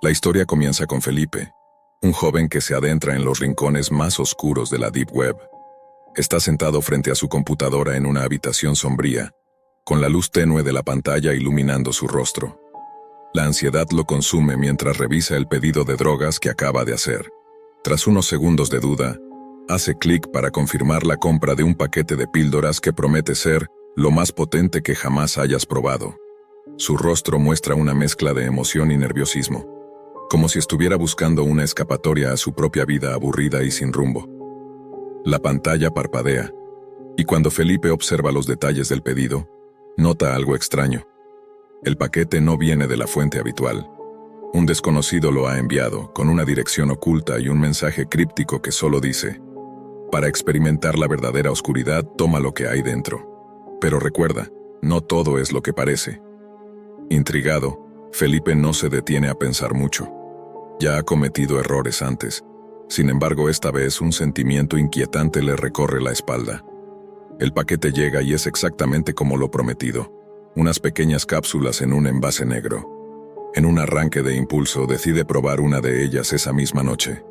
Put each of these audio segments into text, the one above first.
La historia comienza con Felipe, un joven que se adentra en los rincones más oscuros de la Deep Web. Está sentado frente a su computadora en una habitación sombría, con la luz tenue de la pantalla iluminando su rostro. La ansiedad lo consume mientras revisa el pedido de drogas que acaba de hacer. Tras unos segundos de duda, hace clic para confirmar la compra de un paquete de píldoras que promete ser lo más potente que jamás hayas probado. Su rostro muestra una mezcla de emoción y nerviosismo, como si estuviera buscando una escapatoria a su propia vida aburrida y sin rumbo. La pantalla parpadea, y cuando Felipe observa los detalles del pedido, nota algo extraño. El paquete no viene de la fuente habitual. Un desconocido lo ha enviado, con una dirección oculta y un mensaje críptico que solo dice: para experimentar la verdadera oscuridad, toma lo que hay dentro. Pero recuerda, no todo es lo que parece. Intrigado, Felipe no se detiene a pensar mucho. Ya ha cometido errores antes. Sin embargo, esta vez un sentimiento inquietante le recorre la espalda. El paquete llega y es exactamente como lo prometido: unas pequeñas cápsulas en un envase negro. En un arranque de impulso decide probar una de ellas esa misma noche.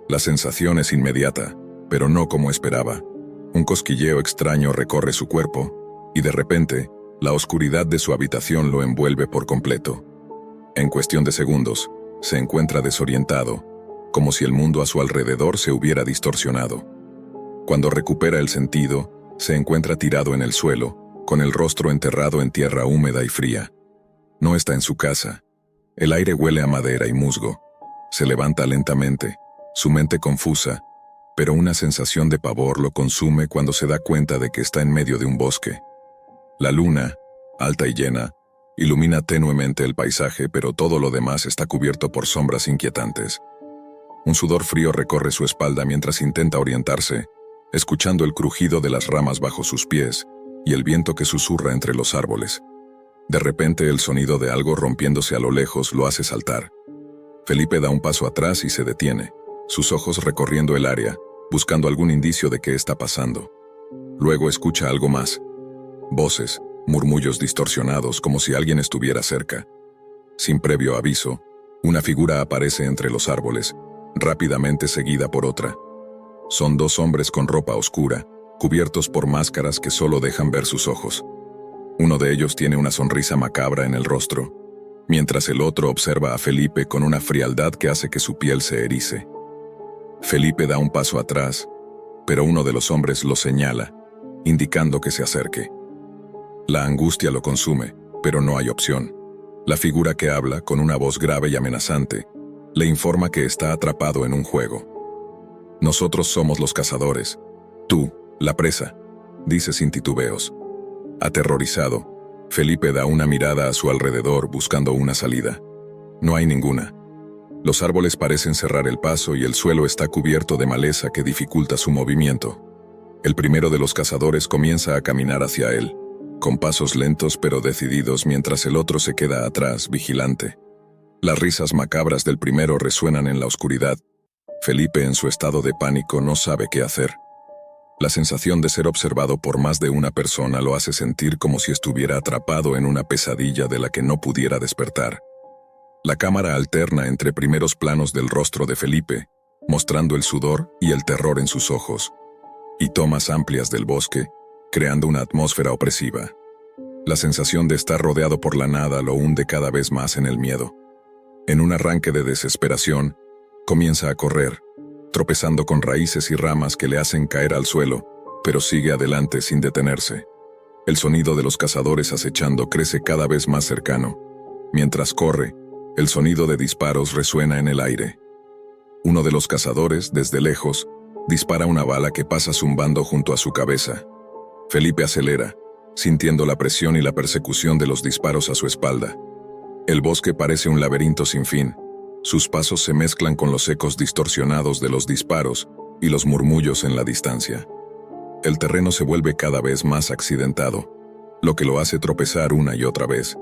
La sensación es inmediata, pero no como esperaba. Un cosquilleo extraño recorre su cuerpo, y de repente, la oscuridad de su habitación lo envuelve por completo. En cuestión de segundos, se encuentra desorientado, como si el mundo a su alrededor se hubiera distorsionado. Cuando recupera el sentido, se encuentra tirado en el suelo, con el rostro enterrado en tierra húmeda y fría. No está en su casa. El aire huele a madera y musgo. Se levanta lentamente, su mente confusa, pero una sensación de pavor lo consume cuando se da cuenta de que está en medio de un bosque. La luna, alta y llena, ilumina tenuemente el paisaje, pero todo lo demás está cubierto por sombras inquietantes. Un sudor frío recorre su espalda mientras intenta orientarse, escuchando el crujido de las ramas bajo sus pies y el viento que susurra entre los árboles. De repente, el sonido de algo rompiéndose a lo lejos lo hace saltar. Felipe da un paso atrás y se detiene, sus ojos recorriendo el área, buscando algún indicio de qué está pasando. Luego escucha algo más. Voces, murmullos distorsionados como si alguien estuviera cerca. Sin previo aviso, una figura aparece entre los árboles, rápidamente seguida por otra. Son dos hombres con ropa oscura, cubiertos por máscaras que solo dejan ver sus ojos. Uno de ellos tiene una sonrisa macabra en el rostro, mientras el otro observa a Felipe con una frialdad que hace que su piel se erice. Felipe da un paso atrás, pero uno de los hombres lo señala, indicando que se acerque. La angustia lo consume, pero no hay opción. La figura que habla, con una voz grave y amenazante, le informa que está atrapado en un juego. Nosotros somos los cazadores. Tú, la presa, dice sin titubeos. Aterrorizado, Felipe da una mirada a su alrededor buscando una salida. No hay ninguna. Los árboles parecen cerrar el paso y el suelo está cubierto de maleza que dificulta su movimiento. El primero de los cazadores comienza a caminar hacia él, con pasos lentos pero decididos, mientras el otro se queda atrás, vigilante. Las risas macabras del primero resuenan en la oscuridad. Felipe, en su estado de pánico, no sabe qué hacer. La sensación de ser observado por más de una persona lo hace sentir como si estuviera atrapado en una pesadilla de la que no pudiera despertar. La cámara alterna entre primeros planos del rostro de Felipe, mostrando el sudor y el terror en sus ojos, y tomas amplias del bosque, creando una atmósfera opresiva. La sensación de estar rodeado por la nada lo hunde cada vez más en el miedo. En un arranque de desesperación, comienza a correr, tropezando con raíces y ramas que le hacen caer al suelo, pero sigue adelante sin detenerse. El sonido de los cazadores acechando crece cada vez más cercano. Mientras corre, el sonido de disparos resuena en el aire. Uno de los cazadores, desde lejos, dispara una bala que pasa zumbando junto a su cabeza. Felipe acelera, sintiendo la presión y la persecución de los disparos a su espalda. El bosque parece un laberinto sin fin. Sus pasos se mezclan con los ecos distorsionados de los disparos y los murmullos en la distancia. El terreno se vuelve cada vez más accidentado, lo que lo hace tropezar una y otra vez.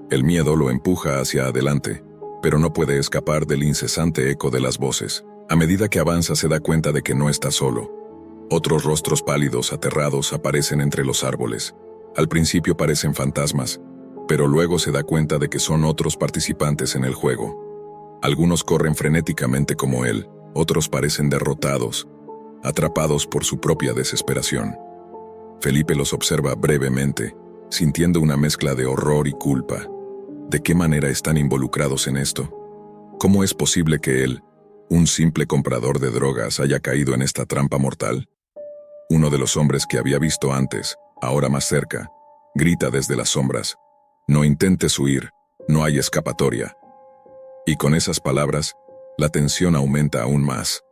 El miedo lo empuja hacia adelante, pero no puede escapar del incesante eco de las voces. A medida que avanza se da cuenta de que no está solo. Otros rostros pálidos, aterrados, aparecen entre los árboles. Al principio parecen fantasmas, pero luego se da cuenta de que son otros participantes en el juego. Algunos corren frenéticamente como él, otros parecen derrotados, atrapados por su propia desesperación. Felipe los observa brevemente, sintiendo una mezcla de horror y culpa. ¿De qué manera están involucrados en esto? ¿Cómo es posible que él, un simple comprador de drogas, haya caído en esta trampa mortal? Uno de los hombres que había visto antes, ahora más cerca, grita desde las sombras: «No intentes huir, no hay escapatoria». Y con esas palabras, la tensión aumenta aún más.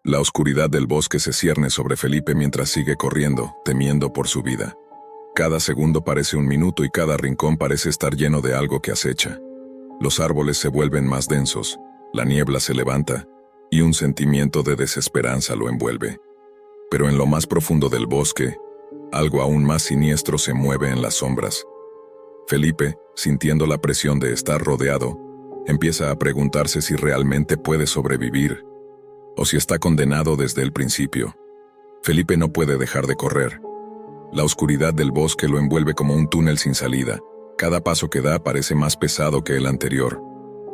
La oscuridad del bosque se cierne sobre Felipe mientras sigue corriendo, temiendo por su vida. Cada segundo parece un minuto y cada rincón parece estar lleno de algo que acecha. Los árboles se vuelven más densos, la niebla se levanta, y un sentimiento de desesperanza lo envuelve. Pero en lo más profundo del bosque, algo aún más siniestro se mueve en las sombras. Felipe, sintiendo la presión de estar rodeado, empieza a preguntarse si realmente puede sobrevivir, o si está condenado desde el principio. Felipe no puede dejar de correr. La oscuridad del bosque lo envuelve como un túnel sin salida. Cada paso que da parece más pesado que el anterior.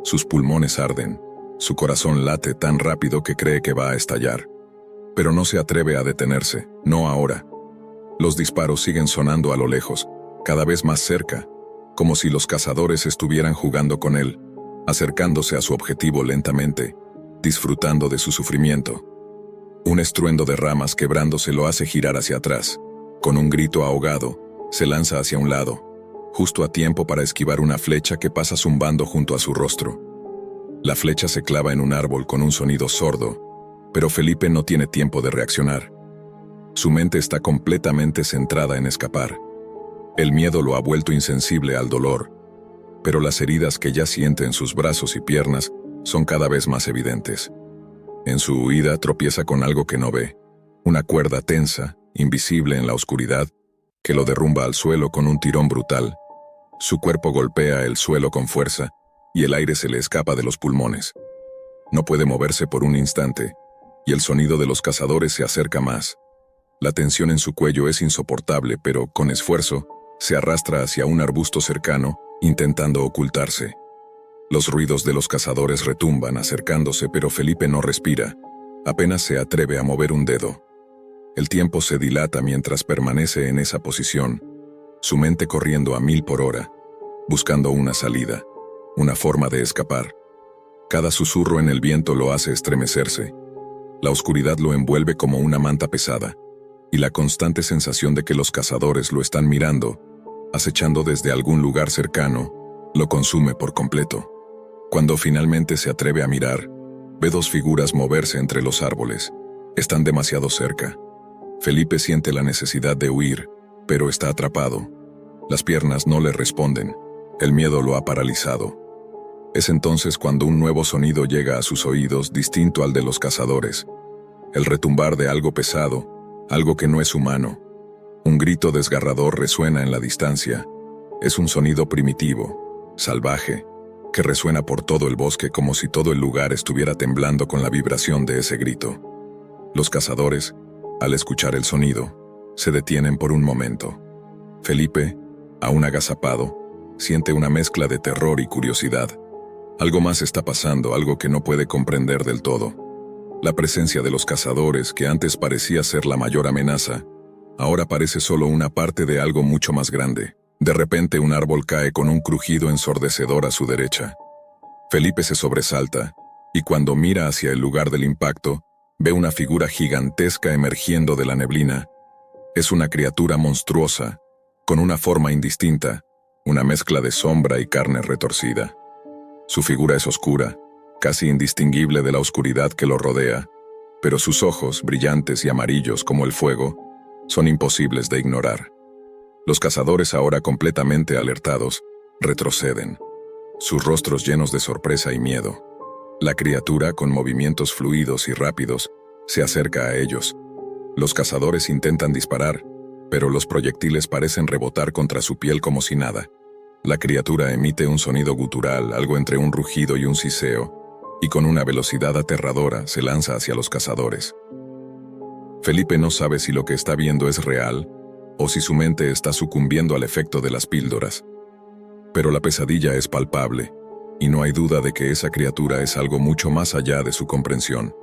Sus pulmones arden. Su corazón late tan rápido que cree que va a estallar. Pero no se atreve a detenerse, no ahora. Los disparos siguen sonando a lo lejos, cada vez más cerca, como si los cazadores estuvieran jugando con él, acercándose a su objetivo lentamente, disfrutando de su sufrimiento. Un estruendo de ramas quebrándose lo hace girar hacia atrás. Con un grito ahogado, se lanza hacia un lado, justo a tiempo para esquivar una flecha que pasa zumbando junto a su rostro. La flecha se clava en un árbol con un sonido sordo, pero Felipe no tiene tiempo de reaccionar. Su mente está completamente centrada en escapar. El miedo lo ha vuelto insensible al dolor, pero las heridas que ya siente en sus brazos y piernas son cada vez más evidentes. En su huida tropieza con algo que no ve, una cuerda tensa, invisible en la oscuridad, que lo derrumba al suelo con un tirón brutal. Su cuerpo golpea el suelo con fuerza, y el aire se le escapa de los pulmones. No puede moverse por un instante, y el sonido de los cazadores se acerca más. La tensión en su cuello es insoportable, pero, con esfuerzo, se arrastra hacia un arbusto cercano, intentando ocultarse. Los ruidos de los cazadores retumban acercándose, pero Felipe no respira. Apenas se atreve a mover un dedo. El tiempo se dilata mientras permanece en esa posición, su mente corriendo a 1000 por hora, buscando una salida, una forma de escapar. Cada susurro en el viento lo hace estremecerse. La oscuridad lo envuelve como una manta pesada, y la constante sensación de que los cazadores lo están mirando, acechando desde algún lugar cercano, lo consume por completo. Cuando finalmente se atreve a mirar, ve dos figuras moverse entre los árboles. Están demasiado cerca. Felipe siente la necesidad de huir, pero está atrapado. Las piernas no le responden. El miedo lo ha paralizado. Es entonces cuando un nuevo sonido llega a sus oídos, distinto al de los cazadores. El retumbar de algo pesado, algo que no es humano. Un grito desgarrador resuena en la distancia. Es un sonido primitivo, salvaje, que resuena por todo el bosque como si todo el lugar estuviera temblando con la vibración de ese grito. Los cazadores, al escuchar el sonido, se detienen por un momento. Felipe, aún agazapado, siente una mezcla de terror y curiosidad. Algo más está pasando, algo que no puede comprender del todo. La presencia de los cazadores, que antes parecía ser la mayor amenaza, ahora parece solo una parte de algo mucho más grande. De repente un árbol cae con un crujido ensordecedor a su derecha. Felipe se sobresalta, y cuando mira hacia el lugar del impacto, ve una figura gigantesca emergiendo de la neblina. Es una criatura monstruosa, con una forma indistinta, una mezcla de sombra y carne retorcida. Su figura es oscura, casi indistinguible de la oscuridad que lo rodea, pero sus ojos, brillantes y amarillos como el fuego, son imposibles de ignorar. Los cazadores, ahora completamente alertados, retroceden, sus rostros llenos de sorpresa y miedo. La criatura, con movimientos fluidos y rápidos, se acerca a ellos. Los cazadores intentan disparar, pero los proyectiles parecen rebotar contra su piel como si nada. La criatura emite un sonido gutural, algo entre un rugido y un siseo, y con una velocidad aterradora se lanza hacia los cazadores. Felipe no sabe si lo que está viendo es real, o si su mente está sucumbiendo al efecto de las píldoras. Pero la pesadilla es palpable. y no hay duda de que esa criatura es algo mucho más allá de su comprensión.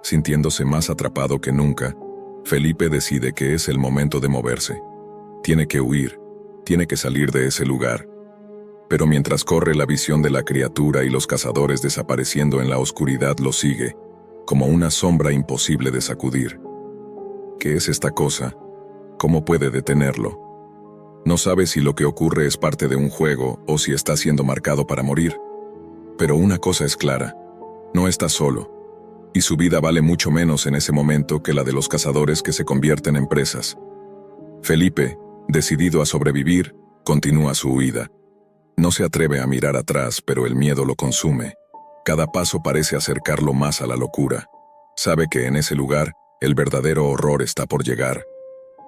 Sintiéndose más atrapado que nunca, Felipe decide que es el momento de moverse. Tiene que huir, tiene que salir de ese lugar. Pero mientras corre, la visión de la criatura y los cazadores desapareciendo en la oscuridad lo sigue, como una sombra imposible de sacudir. ¿Qué es esta cosa? ¿Cómo puede detenerlo? No sabe si lo que ocurre es parte de un juego o si está siendo marcado para morir. Pero una cosa es clara, no está solo, y su vida vale mucho menos en ese momento que la de los cazadores que se convierten en presas. Felipe, decidido a sobrevivir, continúa su huida. No se atreve a mirar atrás, pero el miedo lo consume. Cada paso parece acercarlo más a la locura. Sabe que en ese lugar, el verdadero horror está por llegar.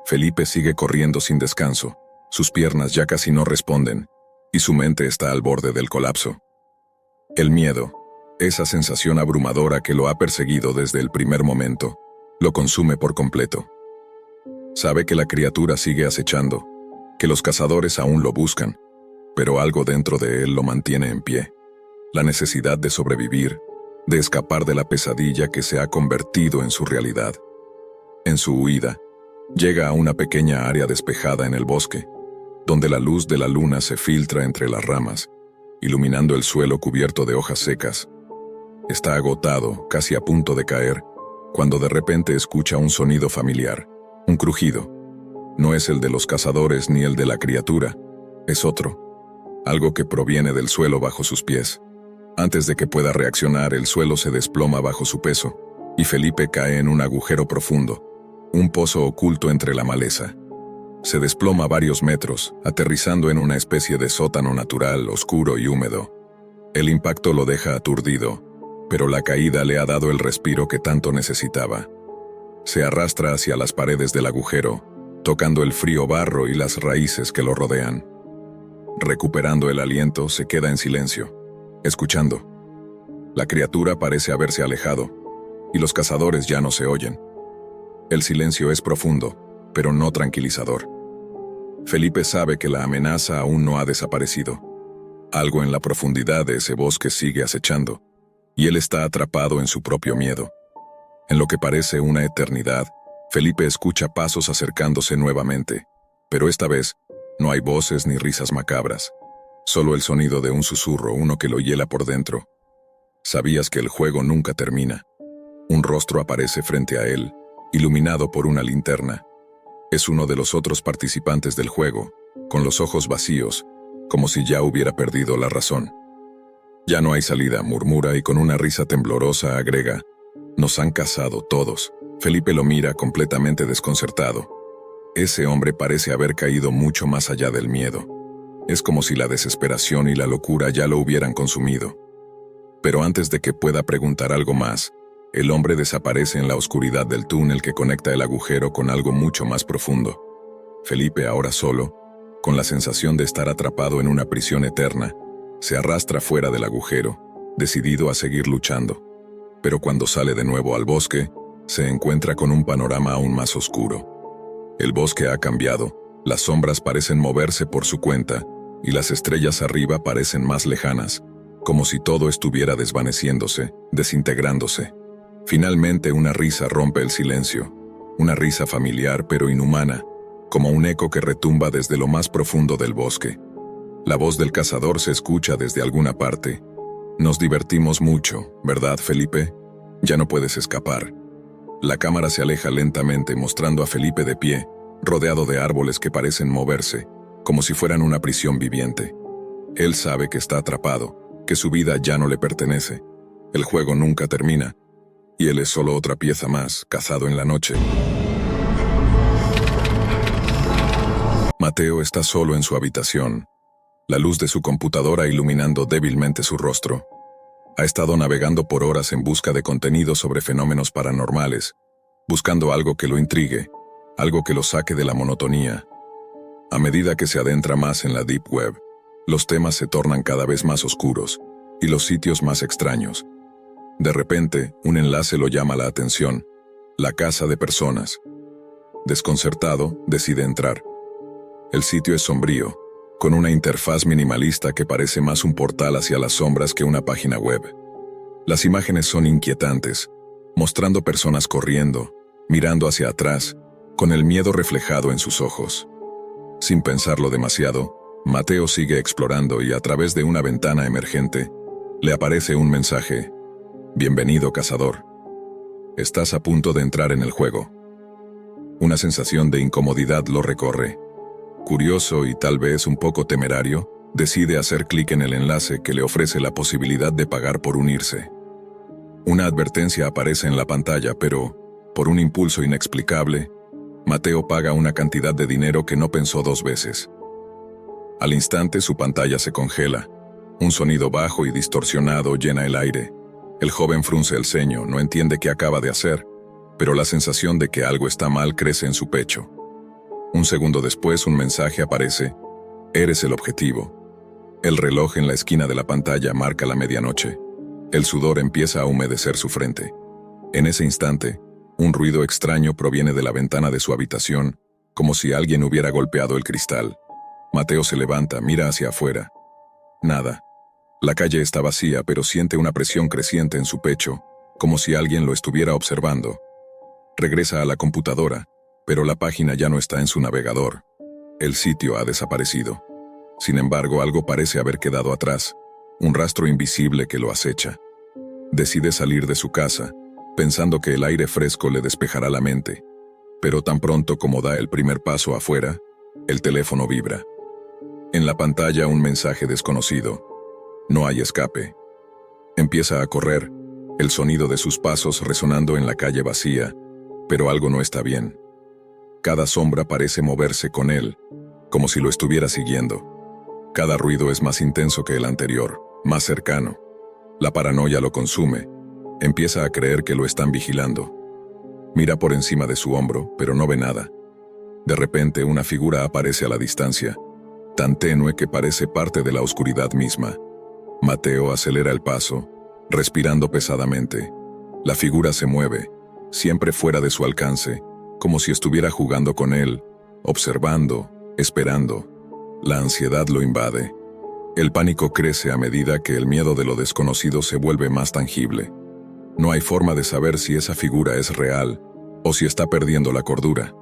Felipe sigue corriendo sin descanso. Sus piernas ya casi no responden, y su mente está al borde del colapso. El miedo, esa sensación abrumadora que lo ha perseguido desde el primer momento, lo consume por completo. Sabe que la criatura sigue acechando, que los cazadores aún lo buscan, pero algo dentro de él lo mantiene en pie. La necesidad de sobrevivir, de escapar de la pesadilla que se ha convertido en su realidad. En su huida, llega a una pequeña área despejada en el bosque, donde la luz de la luna se filtra entre las ramas, iluminando el suelo cubierto de hojas secas. Está agotado, casi a punto de caer, cuando de repente escucha un sonido familiar, un crujido. No es el de los cazadores ni el de la criatura, es otro, algo que proviene del suelo bajo sus pies. Antes de que pueda reaccionar, el suelo se desploma bajo su peso, y Felipe cae en un agujero profundo, un pozo oculto entre la maleza. Se desploma varios metros, aterrizando en una especie de sótano natural, oscuro y húmedo. El impacto lo deja aturdido, pero la caída le ha dado el respiro que tanto necesitaba. Se arrastra hacia las paredes del agujero, tocando el frío barro y las raíces que lo rodean. Recuperando el aliento, se queda en silencio, escuchando. La criatura parece haberse alejado, y los cazadores ya no se oyen. El silencio es profundo, pero no tranquilizador. Felipe sabe que la amenaza aún no ha desaparecido. Algo en la profundidad de ese bosque sigue acechando, y él está atrapado en su propio miedo. En lo que parece una eternidad, Felipe escucha pasos acercándose nuevamente, pero esta vez no hay voces ni risas macabras, solo el sonido de un susurro, uno que lo hiela por dentro. Sabías que el juego nunca termina. Un rostro aparece frente a él, iluminado por una linterna. Es uno de los otros participantes del juego, con los ojos vacíos, como si ya hubiera perdido la razón. Ya no hay salida, murmura, y con una risa temblorosa agrega: nos han cazado todos. Felipe lo mira completamente desconcertado. Ese hombre parece haber caído mucho más allá del miedo. Es como si la desesperación y la locura ya lo hubieran consumido. Pero antes de que pueda preguntar algo más, el hombre desaparece en la oscuridad del túnel que conecta el agujero con algo mucho más profundo. Felipe, ahora solo, con la sensación de estar atrapado en una prisión eterna, se arrastra fuera del agujero, decidido a seguir luchando. Pero cuando sale de nuevo al bosque, se encuentra con un panorama aún más oscuro. El bosque ha cambiado, las sombras parecen moverse por su cuenta, y las estrellas arriba parecen más lejanas, como si todo estuviera desvaneciéndose, desintegrándose. Finalmente una risa rompe el silencio, una risa familiar pero inhumana, como un eco que retumba desde lo más profundo del bosque. La voz del cazador se escucha desde alguna parte. Nos divertimos mucho, ¿verdad, Felipe? Ya no puedes escapar. La cámara se aleja lentamente, mostrando a Felipe de pie, rodeado de árboles que parecen moverse, como si fueran una prisión viviente. Él sabe que está atrapado, que su vida ya no le pertenece. El juego nunca termina, y él es solo otra pieza más, cazado en la noche. Mateo está solo en su habitación, la luz de su computadora iluminando débilmente su rostro. Ha estado navegando por horas en busca de contenido sobre fenómenos paranormales, buscando algo que lo intrigue, algo que lo saque de la monotonía. A medida que se adentra más en la Deep Web, los temas se tornan cada vez más oscuros, y los sitios más extraños. De repente, un enlace lo llama la atención: la casa de personas. Desconcertado, decide entrar. El sitio es sombrío, con una interfaz minimalista que parece más un portal hacia las sombras que una página web. Las imágenes son inquietantes, mostrando personas corriendo, mirando hacia atrás, con el miedo reflejado en sus ojos. Sin pensarlo demasiado, Mateo sigue explorando y a través de una ventana emergente, le aparece un mensaje: «Bienvenido, cazador. Estás a punto de entrar en el juego». Una sensación de incomodidad lo recorre. Curioso y tal vez un poco temerario, decide hacer clic en el enlace que le ofrece la posibilidad de pagar por unirse. Una advertencia aparece en la pantalla, pero, por un impulso inexplicable, Mateo paga una cantidad de dinero que no pensó dos veces. Al instante su pantalla se congela. Un sonido bajo y distorsionado llena el aire. El joven frunce el ceño, no entiende qué acaba de hacer, pero la sensación de que algo está mal crece en su pecho. Un segundo después un mensaje aparece: «Eres el objetivo». El reloj en la esquina de la pantalla marca la medianoche. El sudor empieza a humedecer su frente. En ese instante, un ruido extraño proviene de la ventana de su habitación, como si alguien hubiera golpeado el cristal. Mateo se levanta, mira hacia afuera. Nada. La calle está vacía, pero siente una presión creciente en su pecho, como si alguien lo estuviera observando. Regresa a la computadora, pero la página ya no está en su navegador. El sitio ha desaparecido. Sin embargo, algo parece haber quedado atrás, un rastro invisible que lo acecha. Decide salir de su casa, pensando que el aire fresco le despejará la mente. Pero tan pronto como da el primer paso afuera, el teléfono vibra. En la pantalla un mensaje desconocido: «No hay escape». Empieza a correr, el sonido de sus pasos resonando en la calle vacía, pero algo no está bien. Cada sombra parece moverse con él, como si lo estuviera siguiendo. Cada ruido es más intenso que el anterior, más cercano. La paranoia lo consume. Empieza a creer que lo están vigilando. Mira por encima de su hombro, pero no ve nada. De repente una figura aparece a la distancia, tan tenue que parece parte de la oscuridad misma. Mateo acelera el paso, respirando pesadamente. La figura se mueve, siempre fuera de su alcance, como si estuviera jugando con él, observando, esperando. La ansiedad lo invade. El pánico crece a medida que el miedo de lo desconocido se vuelve más tangible. No hay forma de saber si esa figura es real o si está perdiendo la cordura.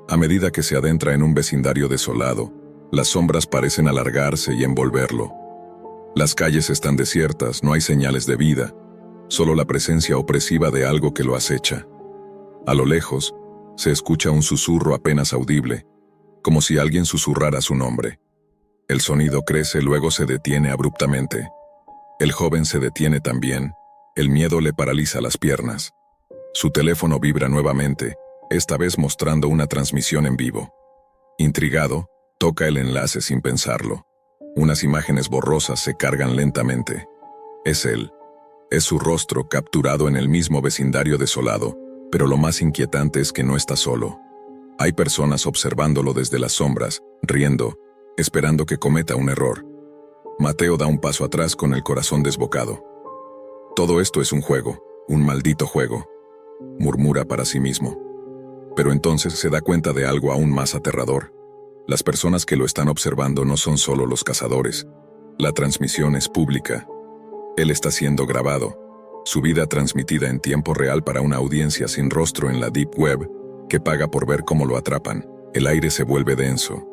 A medida que se adentra en un vecindario desolado, las sombras parecen alargarse y envolverlo. Las calles están desiertas, no hay señales de vida, solo la presencia opresiva de algo que lo acecha. A lo lejos, se escucha un susurro apenas audible, como si alguien susurrara su nombre. El sonido crece, luego se detiene abruptamente. El joven se detiene también, el miedo le paraliza las piernas. Su teléfono vibra nuevamente, esta vez mostrando una transmisión en vivo. Intrigado, toca el enlace sin pensarlo. Unas imágenes borrosas se cargan lentamente. Es él. Es su rostro capturado en el mismo vecindario desolado, pero lo más inquietante es que no está solo. Hay personas observándolo desde las sombras, riendo, esperando que cometa un error. Mateo da un paso atrás con el corazón desbocado. Todo esto es un juego, un maldito juego, murmura para sí mismo. Pero entonces se da cuenta de algo aún más aterrador. Las personas que lo están observando no son solo los cazadores. La transmisión es pública. Él está siendo grabado, su vida transmitida en tiempo real para una audiencia sin rostro en la Deep Web, que paga por ver cómo lo atrapan. El aire se vuelve denso,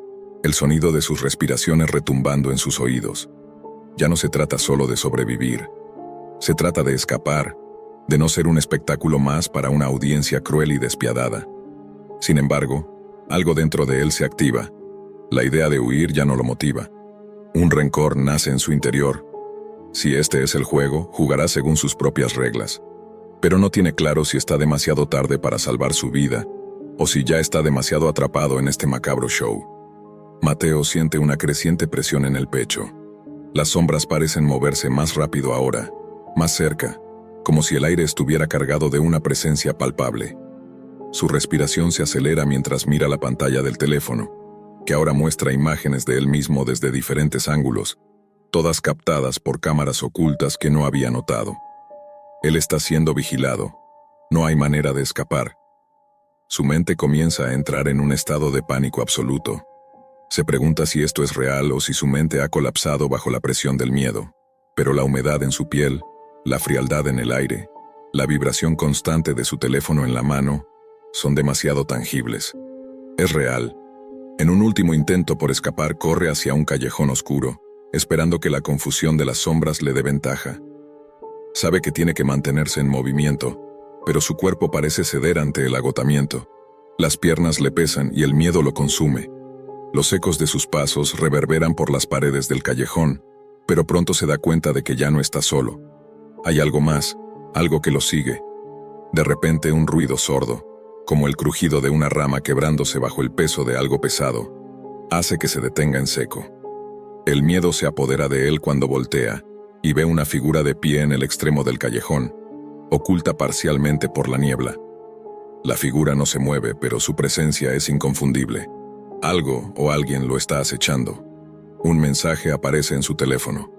el sonido de sus respiraciones retumbando en sus oídos. Ya no se trata solo de sobrevivir. Se trata de escapar, de no ser un espectáculo más para una audiencia cruel y despiadada. Sin embargo, algo dentro de él se activa. La idea de huir ya no lo motiva. Un rencor nace en su interior. Si este es el juego, jugará según sus propias reglas. Pero no tiene claro si está demasiado tarde para salvar su vida, o si ya está demasiado atrapado en este macabro show. Mateo siente una creciente presión en el pecho. Las sombras parecen moverse más rápido ahora, más cerca, como si el aire estuviera cargado de una presencia palpable. Su respiración se acelera mientras mira la pantalla del teléfono, que ahora muestra imágenes de él mismo desde diferentes ángulos, todas captadas por cámaras ocultas que no había notado. Él está siendo vigilado. No hay manera de escapar. Su mente comienza a entrar en un estado de pánico absoluto. Se pregunta si esto es real o si su mente ha colapsado bajo la presión del miedo. Pero la humedad en su piel, la frialdad en el aire, la vibración constante de su teléfono en la mano, son demasiado tangibles. Es real. En un último intento por escapar, corre hacia un callejón oscuro, esperando que la confusión de las sombras le dé ventaja. Sabe que tiene que mantenerse en movimiento, pero su cuerpo parece ceder ante el agotamiento. Las piernas le pesan y el miedo lo consume. Los ecos de sus pasos reverberan por las paredes del callejón, pero pronto se da cuenta de que ya no está solo. Hay algo más, algo que lo sigue. De repente un ruido sordo, como el crujido de una rama quebrándose bajo el peso de algo pesado, hace que se detenga en seco. El miedo se apodera de él cuando voltea y ve una figura de pie en el extremo del callejón, oculta parcialmente por la niebla. La figura no se mueve, pero su presencia es inconfundible. Algo o alguien lo está acechando. Un mensaje aparece en su teléfono.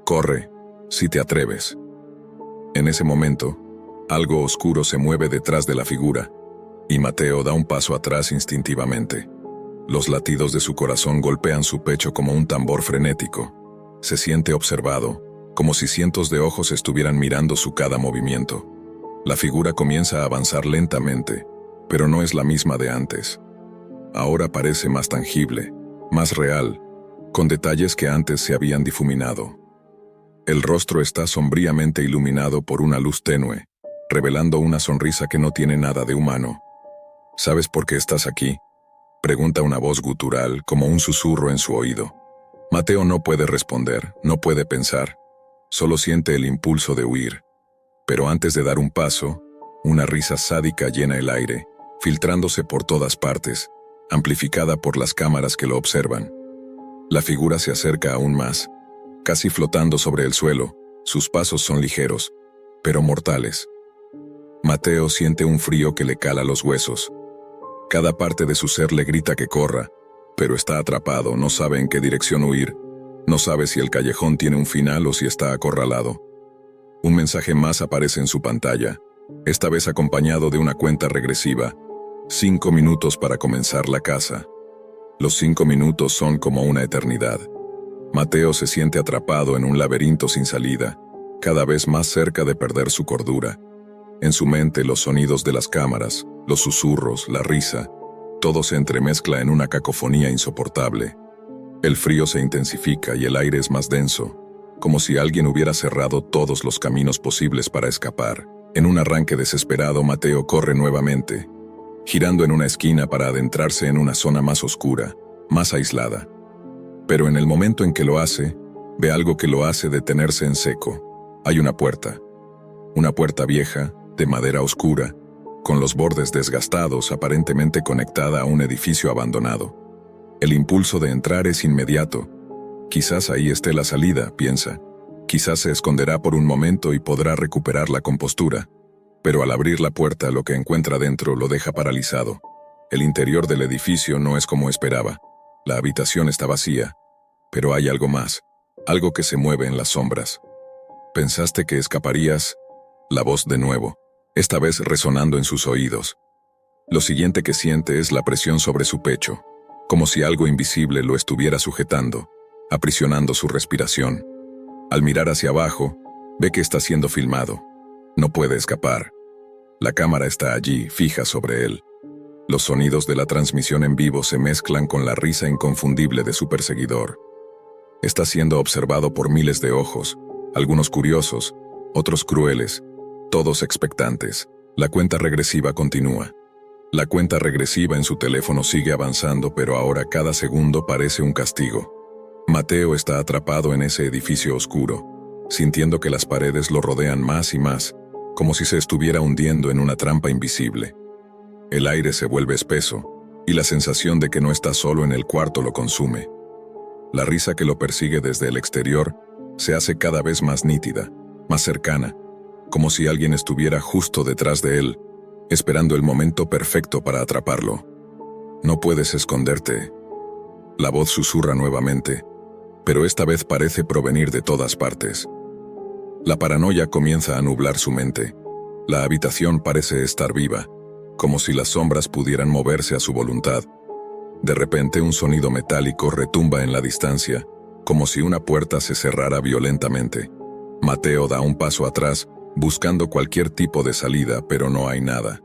Corre, si te atreves. En ese momento, algo oscuro se mueve detrás de la figura, y Mateo da un paso atrás instintivamente. Los latidos de su corazón golpean su pecho como un tambor frenético. Se siente observado, como si cientos de ojos estuvieran mirando su cada movimiento. La figura comienza a avanzar lentamente, pero no es la misma de antes. Ahora parece más tangible, más real, con detalles que antes se habían difuminado. El rostro está sombríamente iluminado por una luz tenue, revelando una sonrisa que no tiene nada de humano. ¿Sabes por qué estás aquí?, pregunta una voz gutural, como un susurro en su oído. Mateo no puede responder, no puede pensar. Solo siente el impulso de huir. Pero antes de dar un paso, una risa sádica llena el aire, filtrándose por todas partes, amplificada por las cámaras que lo observan. La figura se acerca aún más, casi flotando sobre el suelo. Sus pasos son ligeros, pero mortales. Mateo siente un frío que le cala los huesos. Cada parte de su ser le grita que corra, pero está atrapado, no sabe en qué dirección huir, no sabe si el callejón tiene un final o si está acorralado. Un mensaje más aparece en su pantalla, esta vez acompañado de una cuenta regresiva. 5 minutos para comenzar la caza. Los 5 minutos son como una eternidad. Mateo se siente atrapado en un laberinto sin salida, cada vez más cerca de perder su cordura. En su mente los sonidos de las cámaras, los susurros, la risa, todo se entremezcla en una cacofonía insoportable. El frío se intensifica y el aire es más denso, como si alguien hubiera cerrado todos los caminos posibles para escapar. En un arranque desesperado, Mateo corre nuevamente, girando en una esquina para adentrarse en una zona más oscura, más aislada. Pero en el momento en que lo hace, ve algo que lo hace detenerse en seco. Hay una puerta vieja, de madera oscura, con los bordes desgastados, aparentemente conectada a un edificio abandonado. El impulso de entrar es inmediato. Quizás ahí esté la salida, piensa. Quizás se esconderá por un momento y podrá recuperar la compostura. Pero al abrir la puerta, lo que encuentra dentro lo deja paralizado. El interior del edificio no es como esperaba. La habitación está vacía. Pero hay algo más, algo que se mueve en las sombras. ¿Pensaste que escaparías? La voz de nuevo, esta vez resonando en sus oídos. Lo siguiente que siente es la presión sobre su pecho, como si algo invisible lo estuviera sujetando, aprisionando su respiración. Al mirar hacia abajo, ve que está siendo filmado. No puede escapar. La cámara está allí, fija sobre él. Los sonidos de la transmisión en vivo se mezclan con la risa inconfundible de su perseguidor. Está siendo observado por miles de ojos, algunos curiosos, otros crueles, todos expectantes. La cuenta regresiva continúa. La cuenta regresiva en su teléfono sigue avanzando, pero ahora cada segundo parece un castigo. Mateo está atrapado en ese edificio oscuro, sintiendo que las paredes lo rodean más y más, como si se estuviera hundiendo en una trampa invisible. El aire se vuelve espeso, y la sensación de que no está solo en el cuarto lo consume. La risa que lo persigue desde el exterior se hace cada vez más nítida, más cercana, como si alguien estuviera justo detrás de él, esperando el momento perfecto para atraparlo. No puedes esconderte. La voz susurra nuevamente, pero esta vez parece provenir de todas partes. La paranoia comienza a nublar su mente. La habitación parece estar viva, como si las sombras pudieran moverse a su voluntad. De repente un sonido metálico retumba en la distancia, como si una puerta se cerrara violentamente. Mateo da un paso atrás, buscando cualquier tipo de salida, pero no hay nada.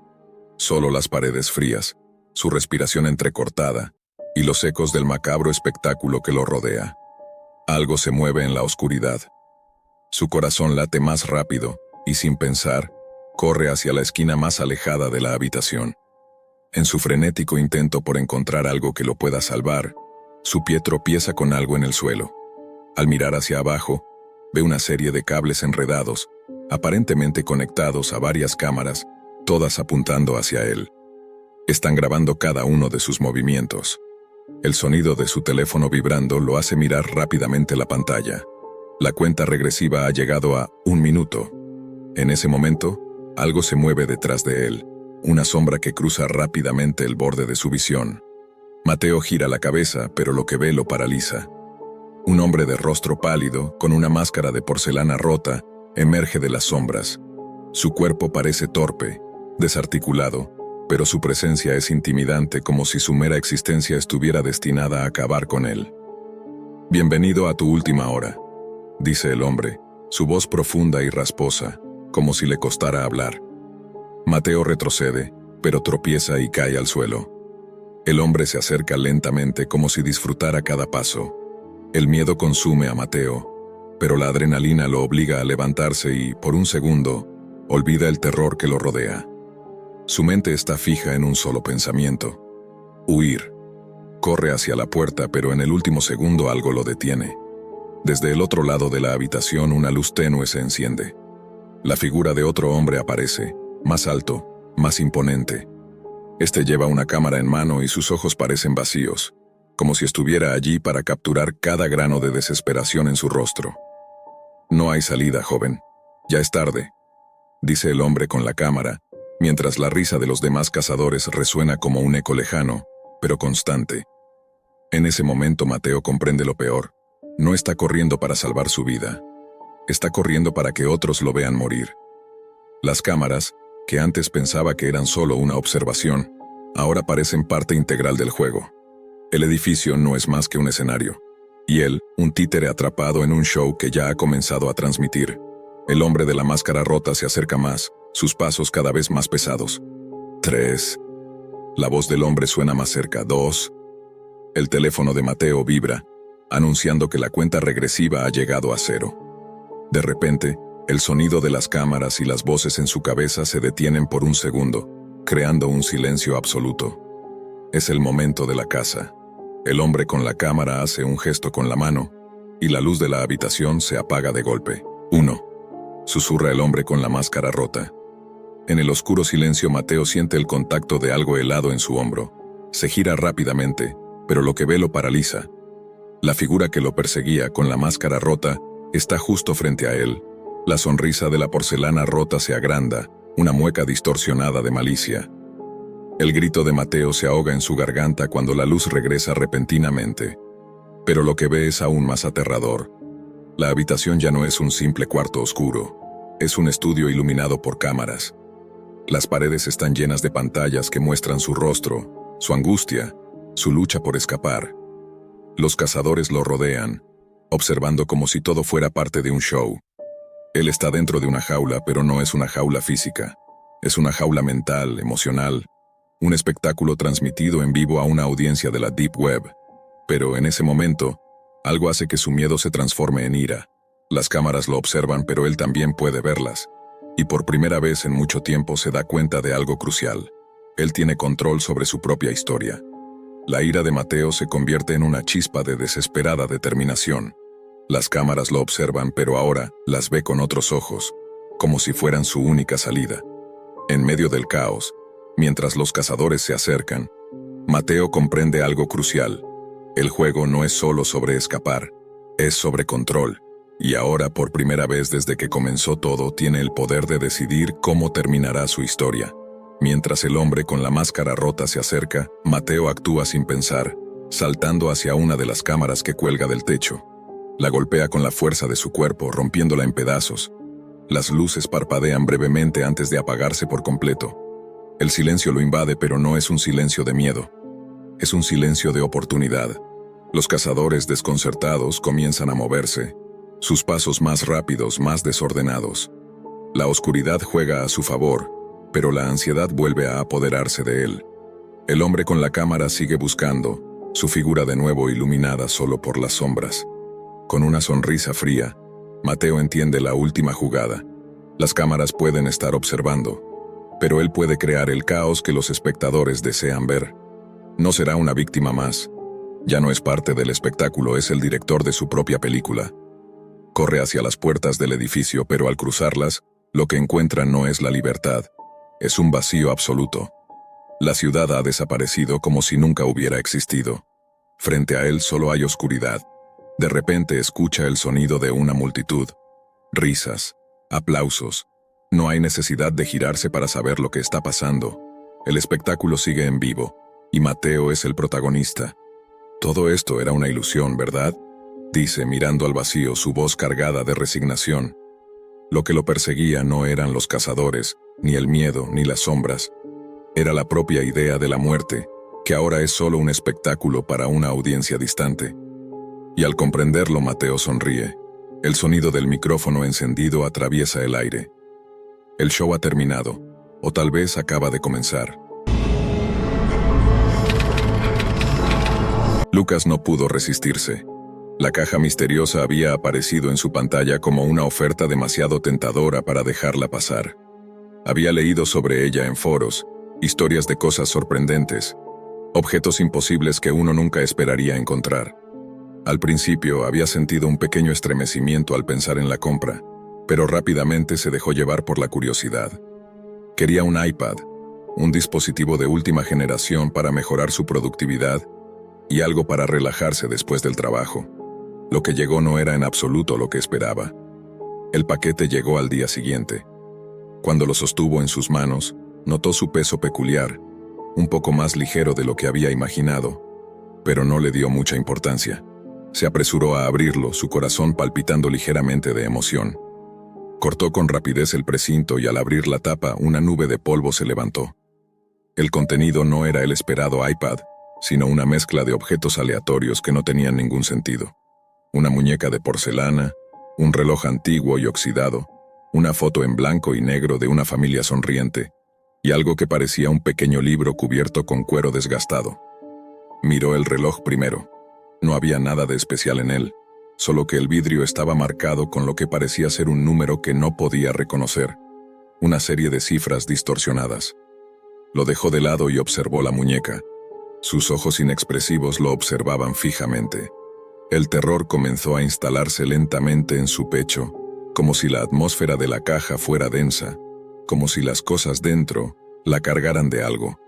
Solo las paredes frías, su respiración entrecortada, y los ecos del macabro espectáculo que lo rodea. Algo se mueve en la oscuridad. Su corazón late más rápido, y sin pensar, corre hacia la esquina más alejada de la habitación. En su frenético intento por encontrar algo que lo pueda salvar, su pie tropieza con algo en el suelo. Al mirar hacia abajo, ve una serie de cables enredados, aparentemente conectados a varias cámaras, todas apuntando hacia él. Están grabando cada uno de sus movimientos. El sonido de su teléfono vibrando lo hace mirar rápidamente la pantalla. La cuenta regresiva ha llegado a 1 minuto. En ese momento, algo se mueve detrás de él, una sombra que cruza rápidamente el borde de su visión. Mateo gira la cabeza, pero lo que ve lo paraliza. Un hombre de rostro pálido, con una máscara de porcelana rota, emerge de las sombras. Su cuerpo parece torpe, desarticulado, pero su presencia es intimidante, como si su mera existencia estuviera destinada a acabar con él. «Bienvenido a tu última hora», dice el hombre, su voz profunda y rasposa, como si le costara hablar. Mateo retrocede, pero tropieza y cae al suelo. El hombre se acerca lentamente, como si disfrutara cada paso. El miedo consume a Mateo, pero la adrenalina lo obliga a levantarse y, por un segundo, olvida el terror que lo rodea. Su mente está fija en un solo pensamiento: huir. Corre hacia la puerta, pero en el último segundo algo lo detiene. Desde el otro lado de la habitación una luz tenue se enciende. La figura de otro hombre aparece, más alto, más imponente. Este lleva una cámara en mano y sus ojos parecen vacíos, como si estuviera allí para capturar cada grano de desesperación en su rostro. «No hay salida, joven. Ya es tarde», dice el hombre con la cámara, mientras la risa de los demás cazadores resuena como un eco lejano, pero constante. En ese momento Mateo comprende lo peor. No está corriendo para salvar su vida. Está corriendo para que otros lo vean morir. Las cámaras, que antes pensaba que eran solo una observación, ahora parecen parte integral del juego. El edificio no es más que un escenario, y él, un títere atrapado en un show que ya ha comenzado a transmitir. El hombre de la máscara rota se acerca más, sus pasos cada vez más pesados. 3. La voz del hombre suena más cerca. 2. El teléfono de Mateo vibra, anunciando que la cuenta regresiva ha llegado a 0. De repente, el sonido de las cámaras y las voces en su cabeza se detienen por un segundo, creando un silencio absoluto. Es el momento de la caza. El hombre con la cámara hace un gesto con la mano, y la luz de la habitación se apaga de golpe. 1. Susurra el hombre con la máscara rota. En el oscuro silencio Mateo siente el contacto de algo helado en su hombro. Se gira rápidamente, pero lo que ve lo paraliza. La figura que lo perseguía con la máscara rota está justo frente a él. La sonrisa de la porcelana rota se agranda, una mueca distorsionada de malicia. El grito de Mateo se ahoga en su garganta cuando la luz regresa repentinamente. Pero lo que ve es aún más aterrador. La habitación ya no es un simple cuarto oscuro. Es un estudio iluminado por cámaras. Las paredes están llenas de pantallas que muestran su rostro, su angustia, su lucha por escapar. Los cazadores lo rodean, observando como si todo fuera parte de un show. Él está dentro de una jaula, pero no es una jaula física. Es una jaula mental, emocional, un espectáculo transmitido en vivo a una audiencia de la Deep Web. Pero en ese momento, algo hace que su miedo se transforme en ira. Las cámaras lo observan, pero él también puede verlas. Y por primera vez en mucho tiempo se da cuenta de algo crucial. Él tiene control sobre su propia historia. La ira de Mateo se convierte en una chispa de desesperada determinación. Las cámaras lo observan, pero ahora las ve con otros ojos, como si fueran su única salida. En medio del caos, mientras los cazadores se acercan, Mateo comprende algo crucial. El juego no es solo sobre escapar, es sobre control. Y ahora, por primera vez desde que comenzó todo, tiene el poder de decidir cómo terminará su historia. Mientras el hombre con la máscara rota se acerca, Mateo actúa sin pensar, saltando hacia una de las cámaras que cuelga del techo. La golpea con la fuerza de su cuerpo, rompiéndola en pedazos. Las luces parpadean brevemente antes de apagarse por completo. El silencio lo invade, pero no es un silencio de miedo. Es un silencio de oportunidad. Los cazadores desconcertados comienzan a moverse, sus pasos más rápidos, más desordenados. La oscuridad juega a su favor, pero la ansiedad vuelve a apoderarse de él. El hombre con la cámara sigue buscando, su figura de nuevo iluminada solo por las sombras. Con una sonrisa fría, Mateo entiende la última jugada. Las cámaras pueden estar observando, pero él puede crear el caos que los espectadores desean ver. No será una víctima más. Ya no es parte del espectáculo, es el director de su propia película. Corre hacia las puertas del edificio, pero al cruzarlas, lo que encuentra no es la libertad, es un vacío absoluto. La ciudad ha desaparecido como si nunca hubiera existido. Frente a él solo hay oscuridad. De repente escucha el sonido de una multitud. Risas, aplausos. No hay necesidad de girarse para saber lo que está pasando. El espectáculo sigue en vivo, y Mateo es el protagonista. Todo esto era una ilusión, ¿verdad? Dice mirando al vacío, su voz cargada de resignación. Lo que lo perseguía no eran los cazadores, ni el miedo, ni las sombras. Era la propia idea de la muerte, que ahora es solo un espectáculo para una audiencia distante. Y al comprenderlo, Mateo sonríe. El sonido del micrófono encendido atraviesa el aire. El show ha terminado, o tal vez acaba de comenzar. Lucas no pudo resistirse. La caja misteriosa había aparecido en su pantalla como una oferta demasiado tentadora para dejarla pasar. Había leído sobre ella en foros, historias de cosas sorprendentes, objetos imposibles que uno nunca esperaría encontrar. Al principio había sentido un pequeño estremecimiento al pensar en la compra, pero rápidamente se dejó llevar por la curiosidad. Quería un iPad, un dispositivo de última generación para mejorar su productividad y algo para relajarse después del trabajo. Lo que llegó no era en absoluto lo que esperaba. El paquete llegó al día siguiente. Cuando lo sostuvo en sus manos, notó su peso peculiar, un poco más ligero de lo que había imaginado, pero no le dio mucha importancia. Se apresuró a abrirlo, su corazón palpitando ligeramente de emoción. Cortó con rapidez el precinto y al abrir la tapa, una nube de polvo se levantó. El contenido no era el esperado iPad, sino una mezcla de objetos aleatorios que no tenían ningún sentido. Una muñeca de porcelana, un reloj antiguo y oxidado, una foto en blanco y negro de una familia sonriente, y algo que parecía un pequeño libro cubierto con cuero desgastado. Miró el reloj primero. No había nada de especial en él, solo que el vidrio estaba marcado con lo que parecía ser un número que no podía reconocer, una serie de cifras distorsionadas. Lo dejó de lado y observó la muñeca. Sus ojos inexpresivos lo observaban fijamente. El terror comenzó a instalarse lentamente en su pecho, como si la atmósfera de la caja fuera densa, como si las cosas dentro la cargaran de algo,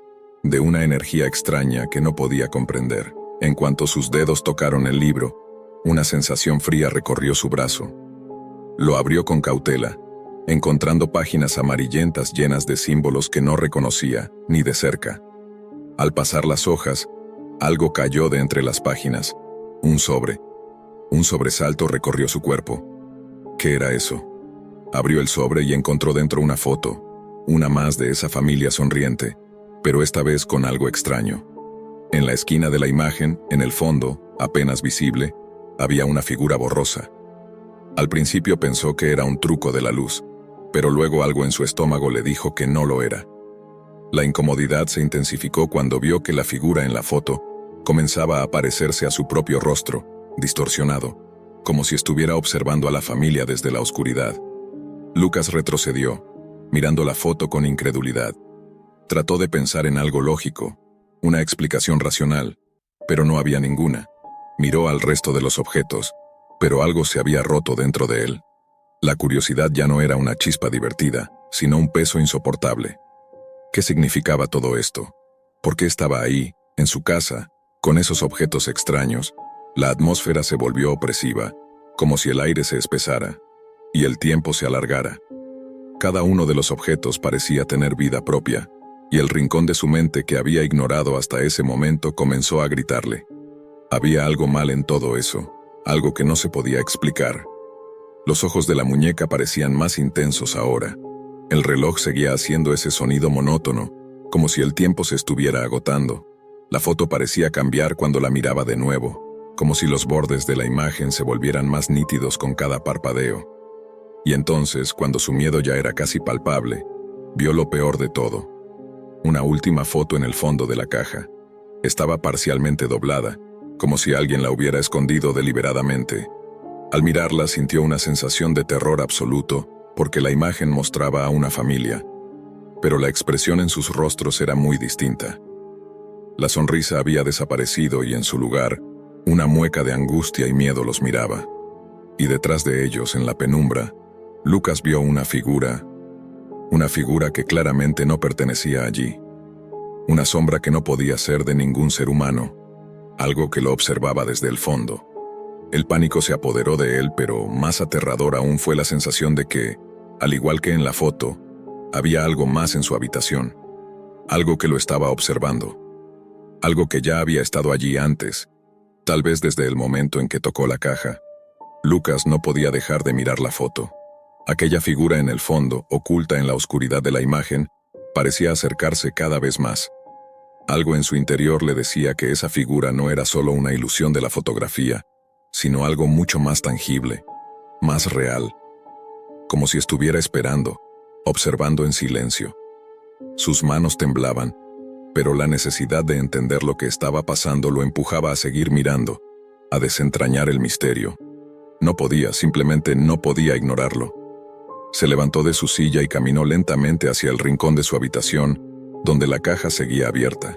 de una energía extraña que no podía comprender. En cuanto sus dedos tocaron el libro, una sensación fría recorrió su brazo. Lo abrió con cautela, encontrando páginas amarillentas llenas de símbolos que no reconocía, ni de cerca. Al pasar las hojas, algo cayó de entre las páginas. Un sobre. Un sobresalto recorrió su cuerpo. ¿Qué era eso? Abrió el sobre y encontró dentro una foto, una más de esa familia sonriente, pero esta vez con algo extraño. En la esquina de la imagen, en el fondo, apenas visible, había una figura borrosa. Al principio pensó que era un truco de la luz, pero luego algo en su estómago le dijo que no lo era. La incomodidad se intensificó cuando vio que la figura en la foto comenzaba a parecerse a su propio rostro, distorsionado, como si estuviera observando a la familia desde la oscuridad. Lucas retrocedió, mirando la foto con incredulidad. Trató de pensar en algo lógico, una explicación racional, pero no había ninguna. Miró al resto de los objetos, pero algo se había roto dentro de él. La curiosidad ya no era una chispa divertida, sino un peso insoportable. ¿Qué significaba todo esto? ¿Por qué estaba ahí, en su casa, con esos objetos extraños? La atmósfera se volvió opresiva, como si el aire se espesara, y el tiempo se alargara. Cada uno de los objetos parecía tener vida propia, y el rincón de su mente que había ignorado hasta ese momento comenzó a gritarle. Había algo mal en todo eso, algo que no se podía explicar. Los ojos de la muñeca parecían más intensos ahora. El reloj seguía haciendo ese sonido monótono, como si el tiempo se estuviera agotando. La foto parecía cambiar cuando la miraba de nuevo, como si los bordes de la imagen se volvieran más nítidos con cada parpadeo. Y entonces, cuando su miedo ya era casi palpable, vio lo peor de todo. Una última foto en el fondo de la caja. Estaba parcialmente doblada, como si alguien la hubiera escondido deliberadamente. Al mirarla sintió una sensación de terror absoluto, porque la imagen mostraba a una familia. Pero la expresión en sus rostros era muy distinta. La sonrisa había desaparecido y en su lugar, una mueca de angustia y miedo los miraba. Y detrás de ellos, en la penumbra, Lucas vio una figura que claramente no pertenecía allí. Una sombra que no podía ser de ningún ser humano, algo que lo observaba desde el fondo. El pánico se apoderó de él, pero más aterrador aún fue la sensación de que, al igual que en la foto, había algo más en su habitación, algo que lo estaba observando, algo que ya había estado allí antes, tal vez desde el momento en que tocó la caja. Lucas no podía dejar de mirar la foto. Aquella figura en el fondo, oculta en la oscuridad de la imagen, parecía acercarse cada vez más. Algo en su interior le decía que esa figura no era solo una ilusión de la fotografía, sino algo mucho más tangible, más real, como si estuviera esperando, observando en silencio. Sus manos temblaban, pero la necesidad de entender lo que estaba pasando lo empujaba a seguir mirando, a desentrañar el misterio. No podía, simplemente no podía ignorarlo. Se levantó de su silla y caminó lentamente hacia el rincón de su habitación, donde la caja seguía abierta.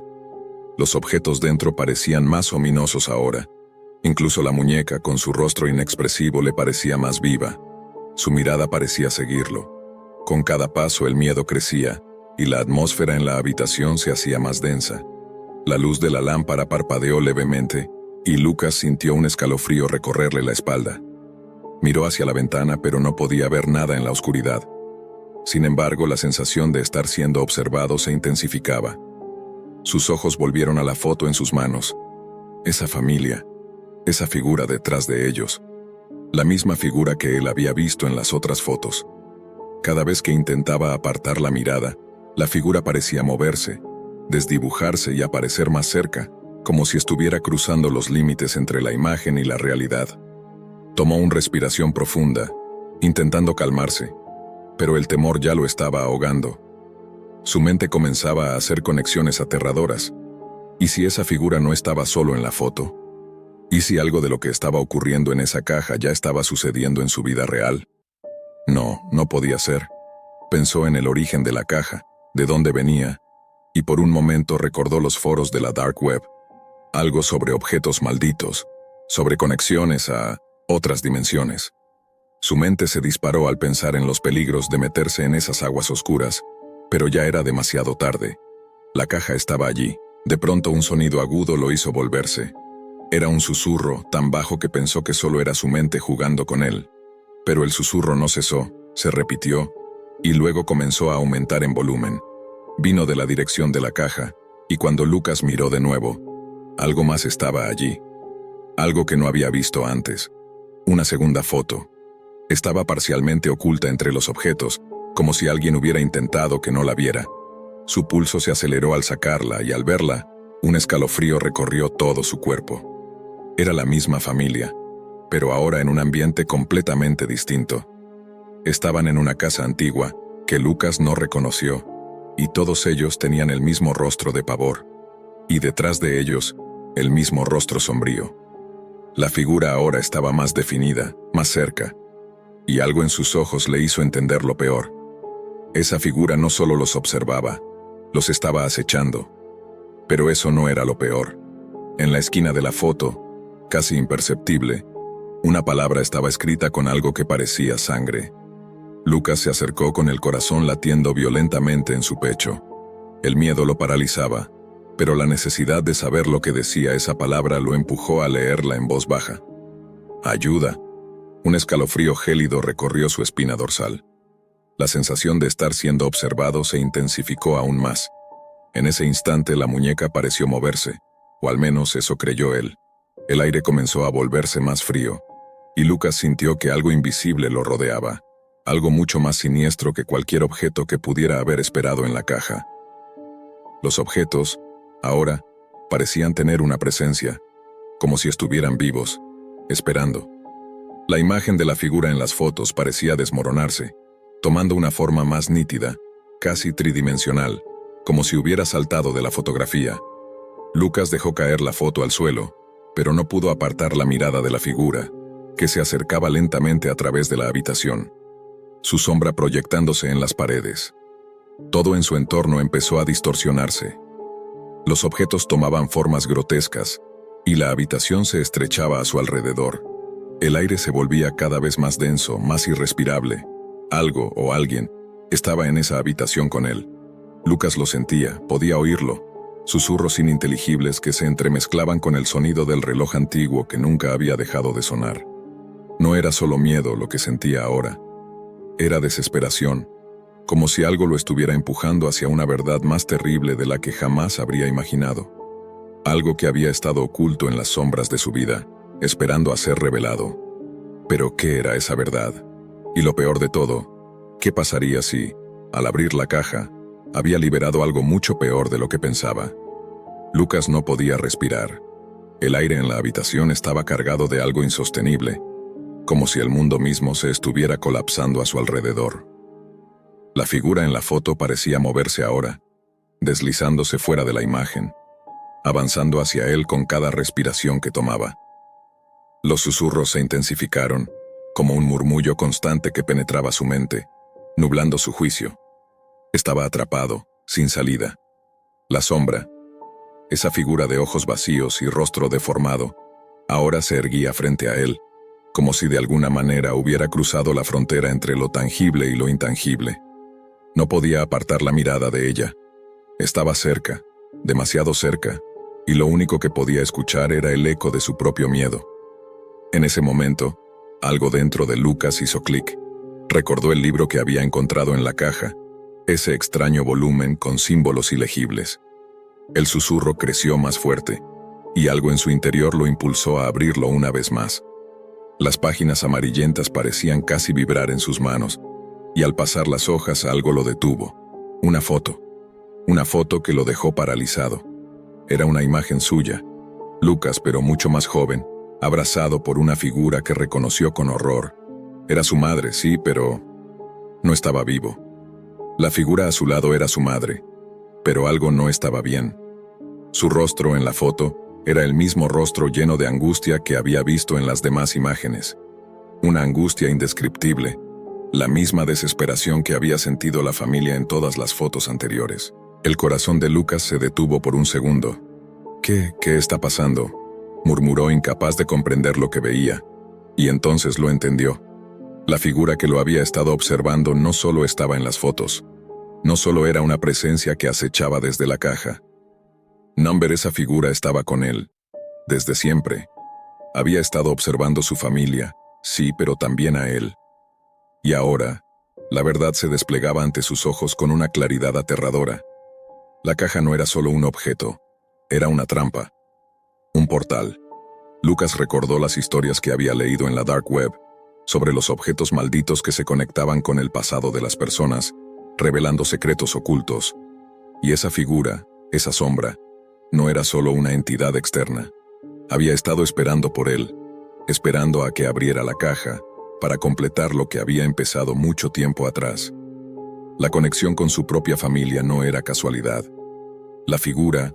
Los objetos dentro parecían más ominosos ahora. Incluso la muñeca, con su rostro inexpresivo, le parecía más viva. Su mirada parecía seguirlo. Con cada paso el miedo crecía, y la atmósfera en la habitación se hacía más densa. La luz de la lámpara parpadeó levemente, y Lucas sintió un escalofrío recorrerle la espalda. Miró hacia la ventana, pero no podía ver nada en la oscuridad. Sin embargo, la sensación de estar siendo observado se intensificaba. Sus ojos volvieron a la foto en sus manos. Esa familia, esa figura detrás de ellos, la misma figura que él había visto en las otras fotos. Cada vez que intentaba apartar la mirada, la figura parecía moverse, desdibujarse y aparecer más cerca, como si estuviera cruzando los límites entre la imagen y la realidad. Tomó una respiración profunda, intentando calmarse, pero el temor ya lo estaba ahogando. Su mente comenzaba a hacer conexiones aterradoras. ¿Y si esa figura no estaba solo en la foto? ¿Y si algo de lo que estaba ocurriendo en esa caja ya estaba sucediendo en su vida real? No, no podía ser. Pensó en el origen de la caja, de dónde venía, y por un momento recordó los foros de la Dark Web. Algo sobre objetos malditos, sobre conexiones a otras dimensiones. Su mente se disparó al pensar en los peligros de meterse en esas aguas oscuras, pero ya era demasiado tarde. La caja estaba allí. De pronto un sonido agudo lo hizo volverse. Era un susurro tan bajo que pensó que solo era su mente jugando con él. Pero el susurro no cesó, se repitió, y luego comenzó a aumentar en volumen. Vino de la dirección de la caja, y cuando Lucas miró de nuevo, algo más estaba allí. Algo que no había visto antes. Una segunda foto. Estaba parcialmente oculta entre los objetos, como si alguien hubiera intentado que no la viera. Su pulso se aceleró al sacarla y al verla, un escalofrío recorrió todo su cuerpo. Era la misma familia, pero ahora en un ambiente completamente distinto. Estaban en una casa antigua, que Lucas no reconoció, y todos ellos tenían el mismo rostro de pavor, y detrás de ellos, el mismo rostro sombrío. La figura ahora estaba más definida, más cerca, y algo en sus ojos le hizo entender lo peor. Esa figura no solo los observaba, los estaba acechando. Pero eso no era lo peor. En la esquina de la foto, casi imperceptible, una palabra estaba escrita con algo que parecía sangre. Lucas se acercó con el corazón latiendo violentamente en su pecho. El miedo lo paralizaba, pero la necesidad de saber lo que decía esa palabra lo empujó a leerla en voz baja. Ayuda. Un escalofrío gélido recorrió su espina dorsal. La sensación de estar siendo observado se intensificó aún más. En ese instante la muñeca pareció moverse, o al menos eso creyó él. El aire comenzó a volverse más frío, y Lucas sintió que algo invisible lo rodeaba, algo mucho más siniestro que cualquier objeto que pudiera haber esperado en la caja. Los objetos, ahora, Parecían tener una presencia, como si estuvieran vivos, esperando. La imagen de la figura en las fotos parecía desmoronarse, tomando una forma más nítida, casi tridimensional, como si hubiera saltado de la fotografía. Lucas dejó caer la foto al suelo, pero no pudo apartar la mirada de la figura, que se acercaba lentamente a través de la habitación, su sombra proyectándose en las paredes. Todo en su entorno empezó a distorsionarse. Los objetos tomaban formas grotescas, y la habitación se estrechaba a su alrededor. El aire se volvía cada vez más denso, más irrespirable. Algo o alguien estaba en esa habitación con él. Lucas lo sentía, podía oírlo. Susurros ininteligibles que se entremezclaban con el sonido del reloj antiguo que nunca había dejado de sonar. No era solo miedo lo que sentía ahora. Era desesperación, como si algo lo estuviera empujando hacia una verdad más terrible de la que jamás habría imaginado. Algo que había estado oculto en las sombras de su vida, esperando a ser revelado. Pero ¿qué era esa verdad? Y lo peor de todo, ¿qué pasaría si, al abrir la caja, había liberado algo mucho peor de lo que pensaba? Lucas no podía respirar. El aire en la habitación estaba cargado de algo insostenible, como si el mundo mismo se estuviera colapsando a su alrededor. La figura en la foto parecía moverse ahora, deslizándose fuera de la imagen, avanzando hacia él con cada respiración que tomaba. Los susurros se intensificaron, como un murmullo constante que penetraba su mente, nublando su juicio. Estaba atrapado, sin salida. La sombra, esa figura de ojos vacíos y rostro deformado, ahora se erguía frente a él, como si de alguna manera hubiera cruzado la frontera entre lo tangible y lo intangible. No podía apartar la mirada de ella. Estaba cerca, demasiado cerca, y lo único que podía escuchar era el eco de su propio miedo. En ese momento, algo dentro de Lucas hizo clic. Recordó el libro que había encontrado en la caja, ese extraño volumen con símbolos ilegibles. El susurro creció más fuerte, y algo en su interior lo impulsó a abrirlo una vez más. Las páginas amarillentas parecían casi vibrar en sus manos, y al pasar las hojas algo lo detuvo. Una foto que lo dejó paralizado. Era una imagen suya, Lucas, pero mucho más joven, abrazado por una figura que reconoció con horror. Era su madre, sí, pero no estaba vivo. La figura a su lado era su madre, pero algo no estaba bien. Su rostro en la foto era el mismo rostro lleno de angustia que había visto en las demás imágenes. Una angustia indescriptible, la misma desesperación que había sentido la familia en todas las fotos anteriores. El corazón de Lucas se detuvo por un segundo. ¿Qué está pasando?, murmuró, incapaz de comprender lo que veía. Y entonces lo entendió. La figura que lo había estado observando no solo estaba en las fotos. No solo era una presencia que acechaba desde la caja. Number, esa figura estaba con él. Desde siempre. Había estado observando su familia, sí, pero también a él. Y ahora, la verdad se desplegaba ante sus ojos con una claridad aterradora. La caja no era solo un objeto, era una trampa. Un portal. Lucas recordó las historias que había leído en la Dark Web, sobre los objetos malditos que se conectaban con el pasado de las personas, revelando secretos ocultos. Y esa figura, esa sombra, no era solo una entidad externa. Había estado esperando por él, esperando a que abriera la caja, para completar lo que había empezado mucho tiempo atrás. La conexión con su propia familia no era casualidad. La figura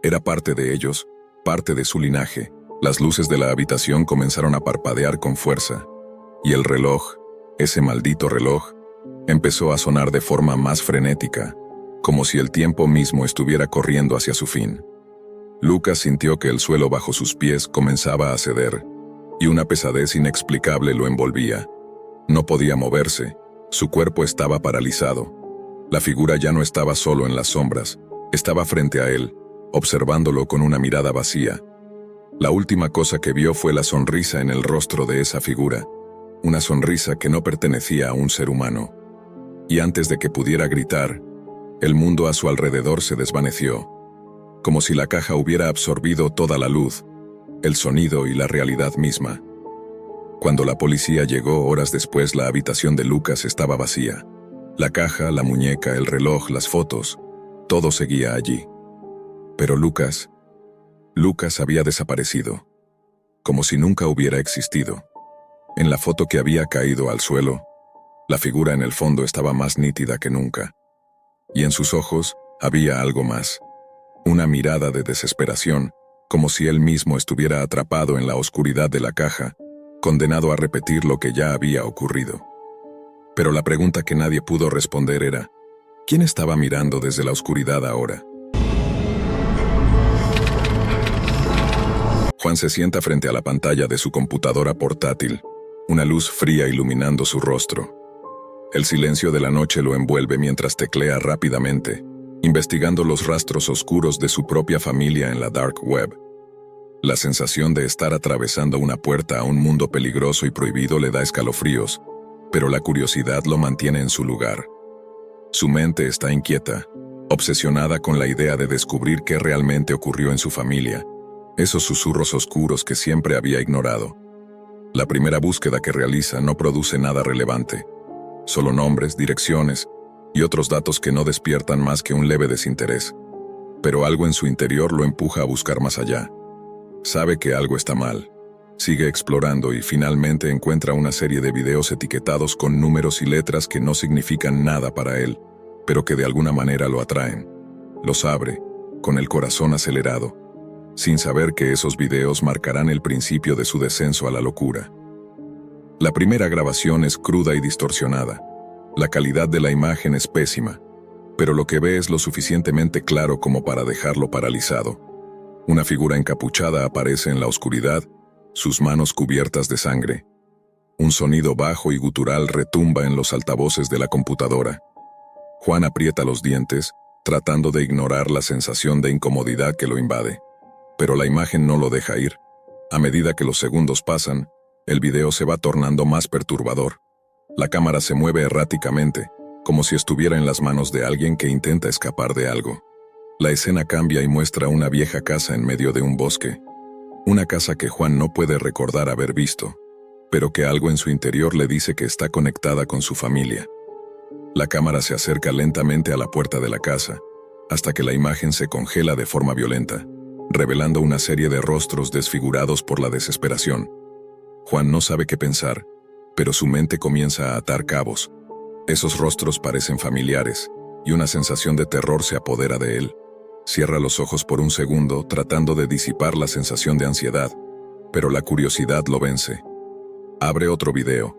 era parte de ellos, parte de su linaje. Las luces de la habitación comenzaron a parpadear con fuerza, y el reloj, ese maldito reloj, empezó a sonar de forma más frenética, como si el tiempo mismo estuviera corriendo hacia su fin. Lucas sintió que el suelo bajo sus pies comenzaba a ceder, y una pesadez inexplicable lo envolvía. No podía moverse, su cuerpo estaba paralizado. La figura ya no estaba solo en las sombras, estaba frente a él, observándolo con una mirada vacía. La última cosa que vio fue la sonrisa en el rostro de esa figura, una sonrisa que no pertenecía a un ser humano. Y antes de que pudiera gritar, el mundo a su alrededor se desvaneció, como si la caja hubiera absorbido toda la luz, el sonido y la realidad misma. Cuando la policía llegó horas después, la habitación de Lucas estaba vacía. La caja, la muñeca, el reloj, las fotos, todo seguía allí. Pero Lucas Lucas había desaparecido, como si nunca hubiera existido. En la foto que había caído al suelo, la figura en el fondo estaba más nítida que nunca. Y en sus ojos había algo más. Una mirada de desesperación, como si él mismo estuviera atrapado en la oscuridad de la caja, condenado a repetir lo que ya había ocurrido. Pero la pregunta que nadie pudo responder era, ¿quién estaba mirando desde la oscuridad ahora? Juan se sienta frente a la pantalla de su computadora portátil, una luz fría iluminando su rostro. El silencio de la noche lo envuelve mientras teclea rápidamente, investigando los rastros oscuros de su propia familia en la dark web. La sensación de estar atravesando una puerta a un mundo peligroso y prohibido le da escalofríos, pero la curiosidad lo mantiene en su lugar. Su mente está inquieta, obsesionada con la idea de descubrir qué realmente ocurrió en su familia, esos susurros oscuros que siempre había ignorado. La primera búsqueda que realiza no produce nada relevante, solo nombres, direcciones y otros datos que no despiertan más que un leve desinterés. Pero algo en su interior lo empuja a buscar más allá. Sabe que algo está mal. Sigue explorando y finalmente encuentra una serie de videos etiquetados con números y letras que no significan nada para él, pero que de alguna manera lo atraen. Los abre, con el corazón acelerado, sin saber que esos videos marcarán el principio de su descenso a la locura. La primera grabación es cruda y distorsionada. La calidad de la imagen es pésima, pero lo que ve es lo suficientemente claro como para dejarlo paralizado. Una figura encapuchada aparece en la oscuridad, sus manos cubiertas de sangre. Un sonido bajo y gutural retumba en los altavoces de la computadora. Juan aprieta los dientes, tratando de ignorar la sensación de incomodidad que lo invade. Pero la imagen no lo deja ir. A medida que los segundos pasan, el video se va tornando más perturbador. La cámara se mueve erráticamente, como si estuviera en las manos de alguien que intenta escapar de algo. La escena cambia y muestra una vieja casa en medio de un bosque. Una casa que Juan no puede recordar haber visto, pero que algo en su interior le dice que está conectada con su familia. La cámara se acerca lentamente a la puerta de la casa, hasta que la imagen se congela de forma violenta, revelando una serie de rostros desfigurados por la desesperación. Juan no sabe qué pensar, pero su mente comienza a atar cabos. Esos rostros parecen familiares, y una sensación de terror se apodera de él. Cierra los ojos por un segundo, tratando de disipar la sensación de ansiedad, pero la curiosidad lo vence. Abre otro video.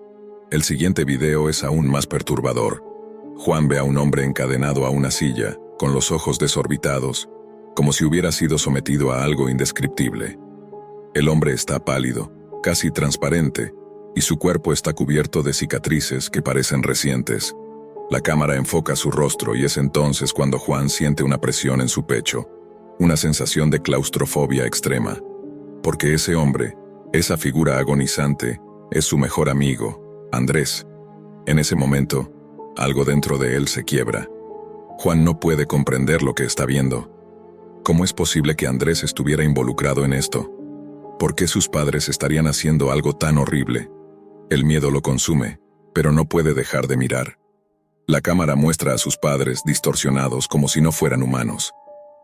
El siguiente video es aún más perturbador. Juan ve a un hombre encadenado a una silla, con los ojos desorbitados, como si hubiera sido sometido a algo indescriptible. El hombre está pálido, casi transparente, y su cuerpo está cubierto de cicatrices que parecen recientes. La cámara enfoca su rostro y es entonces cuando Juan siente una presión en su pecho, una sensación de claustrofobia extrema. Porque ese hombre, esa figura agonizante, es su mejor amigo, Andrés. En ese momento, algo dentro de él se quiebra. Juan no puede comprender lo que está viendo. ¿Cómo es posible que Andrés estuviera involucrado en esto? ¿Por qué sus padres estarían haciendo algo tan horrible? El miedo lo consume, pero no puede dejar de mirar. La cámara muestra a sus padres distorsionados como si no fueran humanos.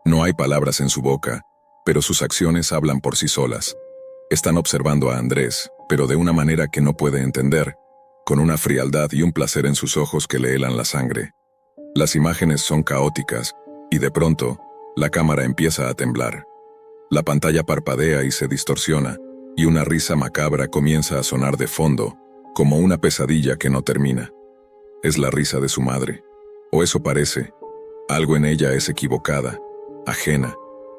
No hay palabras en su boca, pero sus acciones hablan por sí solas. Están observando a Andrés, pero de una manera que no puede entender, con una frialdad y un placer en sus ojos que le helan la sangre. Las imágenes son caóticas, y de pronto, la cámara empieza a temblar. La pantalla parpadea y se distorsiona, y una risa macabra comienza a sonar de fondo, como una pesadilla que no termina. Es la risa de su madre. O eso parece. Algo en ella es equivocada, ajena,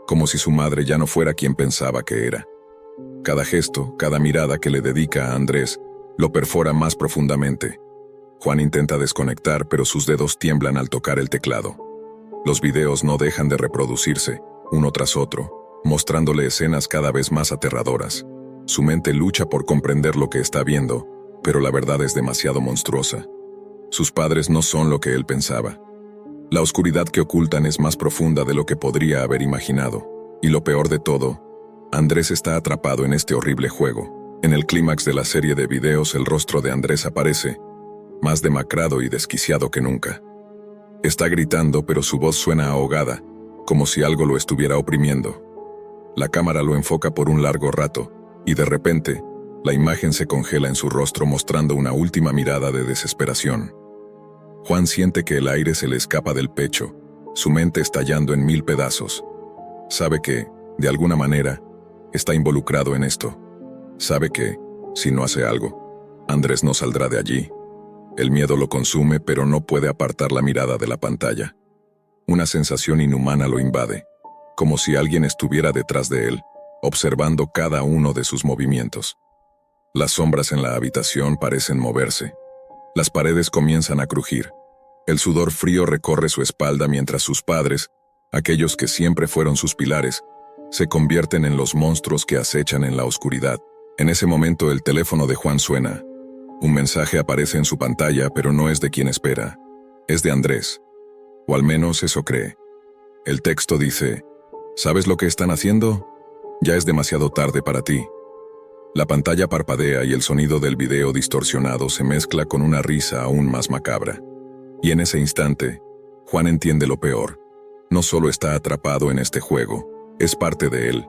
como si su madre ya no fuera quien pensaba que era. Cada gesto, cada mirada que le dedica a Andrés, lo perfora más profundamente. Juan intenta desconectar, pero sus dedos tiemblan al tocar el teclado. Los videos no dejan de reproducirse, uno tras otro, mostrándole escenas cada vez más aterradoras. Su mente lucha por comprender lo que está viendo, pero la verdad es demasiado monstruosa. Sus padres no son lo que él pensaba. La oscuridad que ocultan es más profunda de lo que podría haber imaginado. Y lo peor de todo, Andrés está atrapado en este horrible juego. En el clímax de la serie de videos el rostro de Andrés aparece, más demacrado y desquiciado que nunca. Está gritando, pero su voz suena ahogada, como si algo lo estuviera oprimiendo. La cámara lo enfoca por un largo rato, y de repente, la imagen se congela en su rostro mostrando una última mirada de desesperación. Juan siente que el aire se le escapa del pecho, su mente estallando en 1000 pedazos. Sabe que, de alguna manera, está involucrado en esto. Sabe que, si no hace algo, Andrés no saldrá de allí. El miedo lo consume, pero no puede apartar la mirada de la pantalla. Una sensación inhumana lo invade, como si alguien estuviera detrás de él, observando cada uno de sus movimientos. Las sombras en la habitación parecen moverse. Las paredes comienzan a crujir. El sudor frío recorre su espalda mientras sus padres, aquellos que siempre fueron sus pilares, se convierten en los monstruos que acechan en la oscuridad. En ese momento el teléfono de Juan suena. Un mensaje aparece en su pantalla, pero no es de quien espera. Es de Andrés. O al menos eso cree. El texto dice: ¿sabes lo que están haciendo? Ya es demasiado tarde para ti. La pantalla parpadea y el sonido del video distorsionado se mezcla con una risa aún más macabra. Y en ese instante, Juan entiende lo peor. No solo está atrapado en este juego, es parte de él.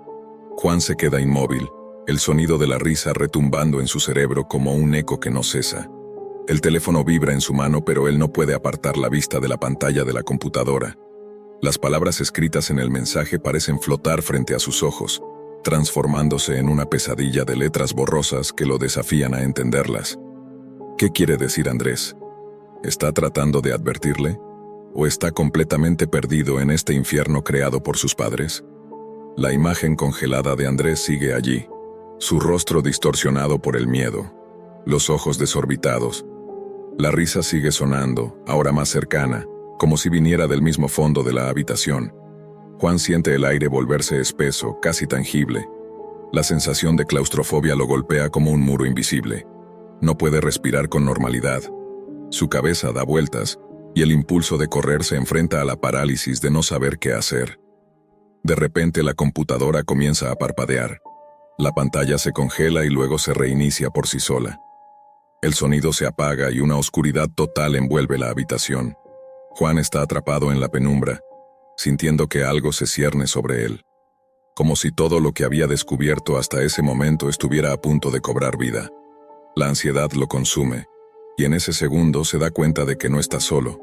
Juan se queda inmóvil, el sonido de la risa retumbando en su cerebro como un eco que no cesa. El teléfono vibra en su mano, pero él no puede apartar la vista de la pantalla de la computadora. Las palabras escritas en el mensaje parecen flotar frente a sus ojos, transformándose en una pesadilla de letras borrosas que lo desafían a entenderlas. ¿Qué quiere decir Andrés? ¿Está tratando de advertirle? ¿O está completamente perdido en este infierno creado por sus padres? La imagen congelada de Andrés sigue allí, su rostro distorsionado por el miedo, los ojos desorbitados. La risa sigue sonando, ahora más cercana, como si viniera del mismo fondo de la habitación. Juan siente el aire volverse espeso, casi tangible. La sensación de claustrofobia lo golpea como un muro invisible. No puede respirar con normalidad. Su cabeza da vueltas, y el impulso de correr se enfrenta a la parálisis de no saber qué hacer. De repente la computadora comienza a parpadear. La pantalla se congela y luego se reinicia por sí sola. El sonido se apaga y una oscuridad total envuelve la habitación. Juan está atrapado en la penumbra, sintiendo que algo se cierne sobre él. Como si todo lo que había descubierto hasta ese momento estuviera a punto de cobrar vida. La ansiedad lo consume, y en ese segundo se da cuenta de que no está solo.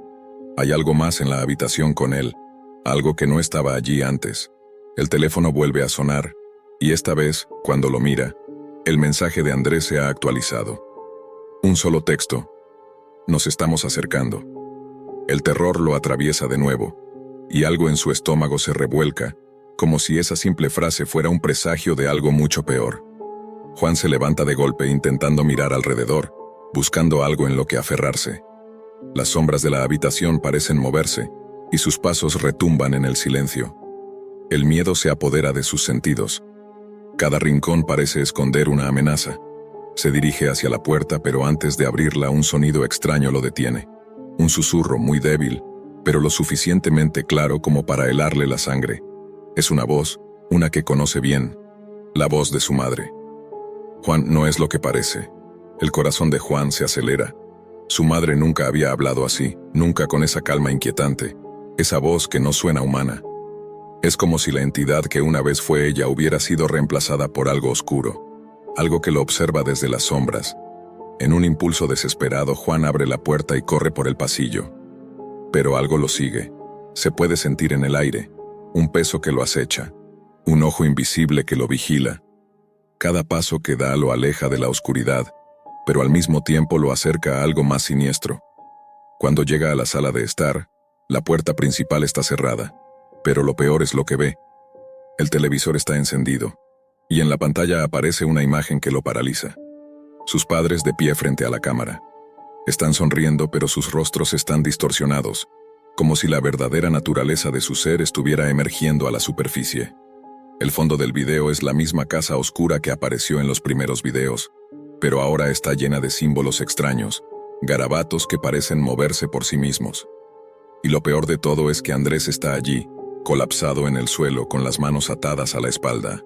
Hay algo más en la habitación con él, algo que no estaba allí antes. El teléfono vuelve a sonar, y esta vez, cuando lo mira, el mensaje de Andrés se ha actualizado. Un solo texto. Nos estamos acercando. El terror lo atraviesa de nuevo, y algo en su estómago se revuelca, como si esa simple frase fuera un presagio de algo mucho peor. Juan se levanta de golpe intentando mirar alrededor, buscando algo en lo que aferrarse. Las sombras de la habitación parecen moverse, y sus pasos retumban en el silencio. El miedo se apodera de sus sentidos. Cada rincón parece esconder una amenaza. Se dirige hacia la puerta, pero antes de abrirla un sonido extraño lo detiene. Un susurro muy débil, pero lo suficientemente claro como para helarle la sangre. Es una voz, una que conoce bien, la voz de su madre. Juan no es lo que parece. El corazón de Juan se acelera. Su madre nunca había hablado así, nunca con esa calma inquietante, esa voz que no suena humana. Es como si la entidad que una vez fue ella hubiera sido reemplazada por algo oscuro, algo que lo observa desde las sombras. En un impulso desesperado, Juan abre la puerta y corre por el pasillo. Pero algo lo sigue. Se puede sentir en el aire, un peso que lo acecha, un ojo invisible que lo vigila. Cada paso que da lo aleja de la oscuridad, pero al mismo tiempo lo acerca a algo más siniestro. Cuando llega a la sala de estar, la puerta principal está cerrada, pero lo peor es lo que ve. El televisor está encendido, y en la pantalla aparece una imagen que lo paraliza. Sus padres de pie frente a la cámara. Están sonriendo, pero sus rostros están distorsionados, como si la verdadera naturaleza de su ser estuviera emergiendo a la superficie. El fondo del video es la misma casa oscura que apareció en los primeros videos, pero ahora está llena de símbolos extraños, garabatos que parecen moverse por sí mismos. Y lo peor de todo es que Andrés está allí, colapsado en el suelo con las manos atadas a la espalda.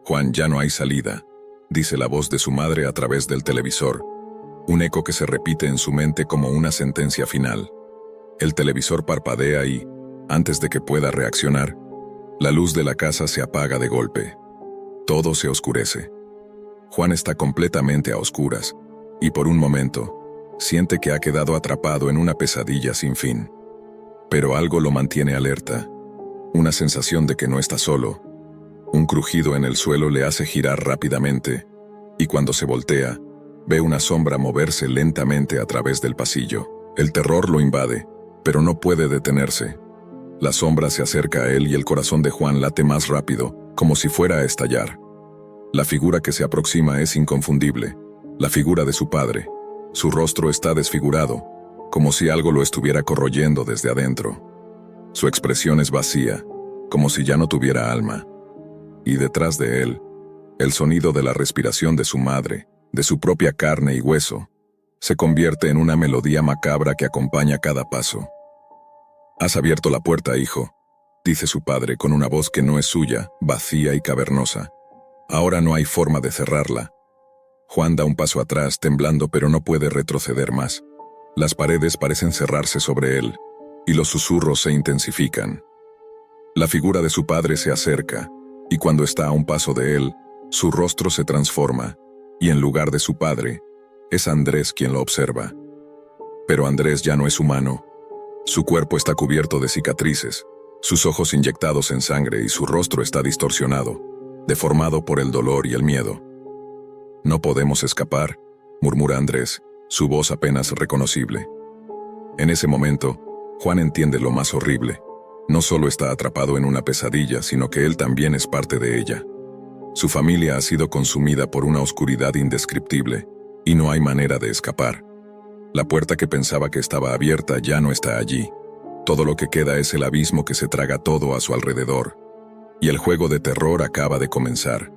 Juan, ya no hay salida, dice la voz de su madre a través del televisor, un eco que se repite en su mente como una sentencia final. El televisor parpadea y, antes de que pueda reaccionar, La luz de la casa se apaga de golpe. Todo se oscurece. Juan está completamente a oscuras, y por un momento, siente que ha quedado atrapado en una pesadilla sin fin. Pero algo lo mantiene alerta. Una sensación de que no está solo. Un crujido en el suelo le hace girar rápidamente, y cuando se voltea, ve una sombra moverse lentamente a través del pasillo. El terror lo invade, pero no puede detenerse. La sombra se acerca a él y el corazón de Juan late más rápido, como si fuera a estallar. La figura que se aproxima es inconfundible, la figura de su padre. Su rostro está desfigurado, como si algo lo estuviera corroyendo desde adentro. Su expresión es vacía, como si ya no tuviera alma. Y detrás de él, el sonido de la respiración de su madre, de su propia carne y hueso, se convierte en una melodía macabra que acompaña cada paso. «Has abierto la puerta, hijo», dice su padre con una voz que no es suya, vacía y cavernosa. Ahora no hay forma de cerrarla. Juan da un paso atrás, temblando, pero no puede retroceder más. Las paredes parecen cerrarse sobre él, y los susurros se intensifican. La figura de su padre se acerca, y cuando está a un paso de él, su rostro se transforma, y en lugar de su padre, es Andrés quien lo observa. Pero Andrés ya no es humano. Su cuerpo está cubierto de cicatrices, sus ojos inyectados en sangre y su rostro está distorsionado, deformado por el dolor y el miedo. «No podemos escapar», murmura Andrés, su voz apenas reconocible. En ese momento, Juan entiende lo más horrible. No solo está atrapado en una pesadilla, sino que él también es parte de ella. Su familia ha sido consumida por una oscuridad indescriptible, y no hay manera de escapar. La puerta que pensaba que estaba abierta ya no está allí. Todo lo que queda es el abismo que se traga todo a su alrededor. Y el juego de terror acaba de comenzar.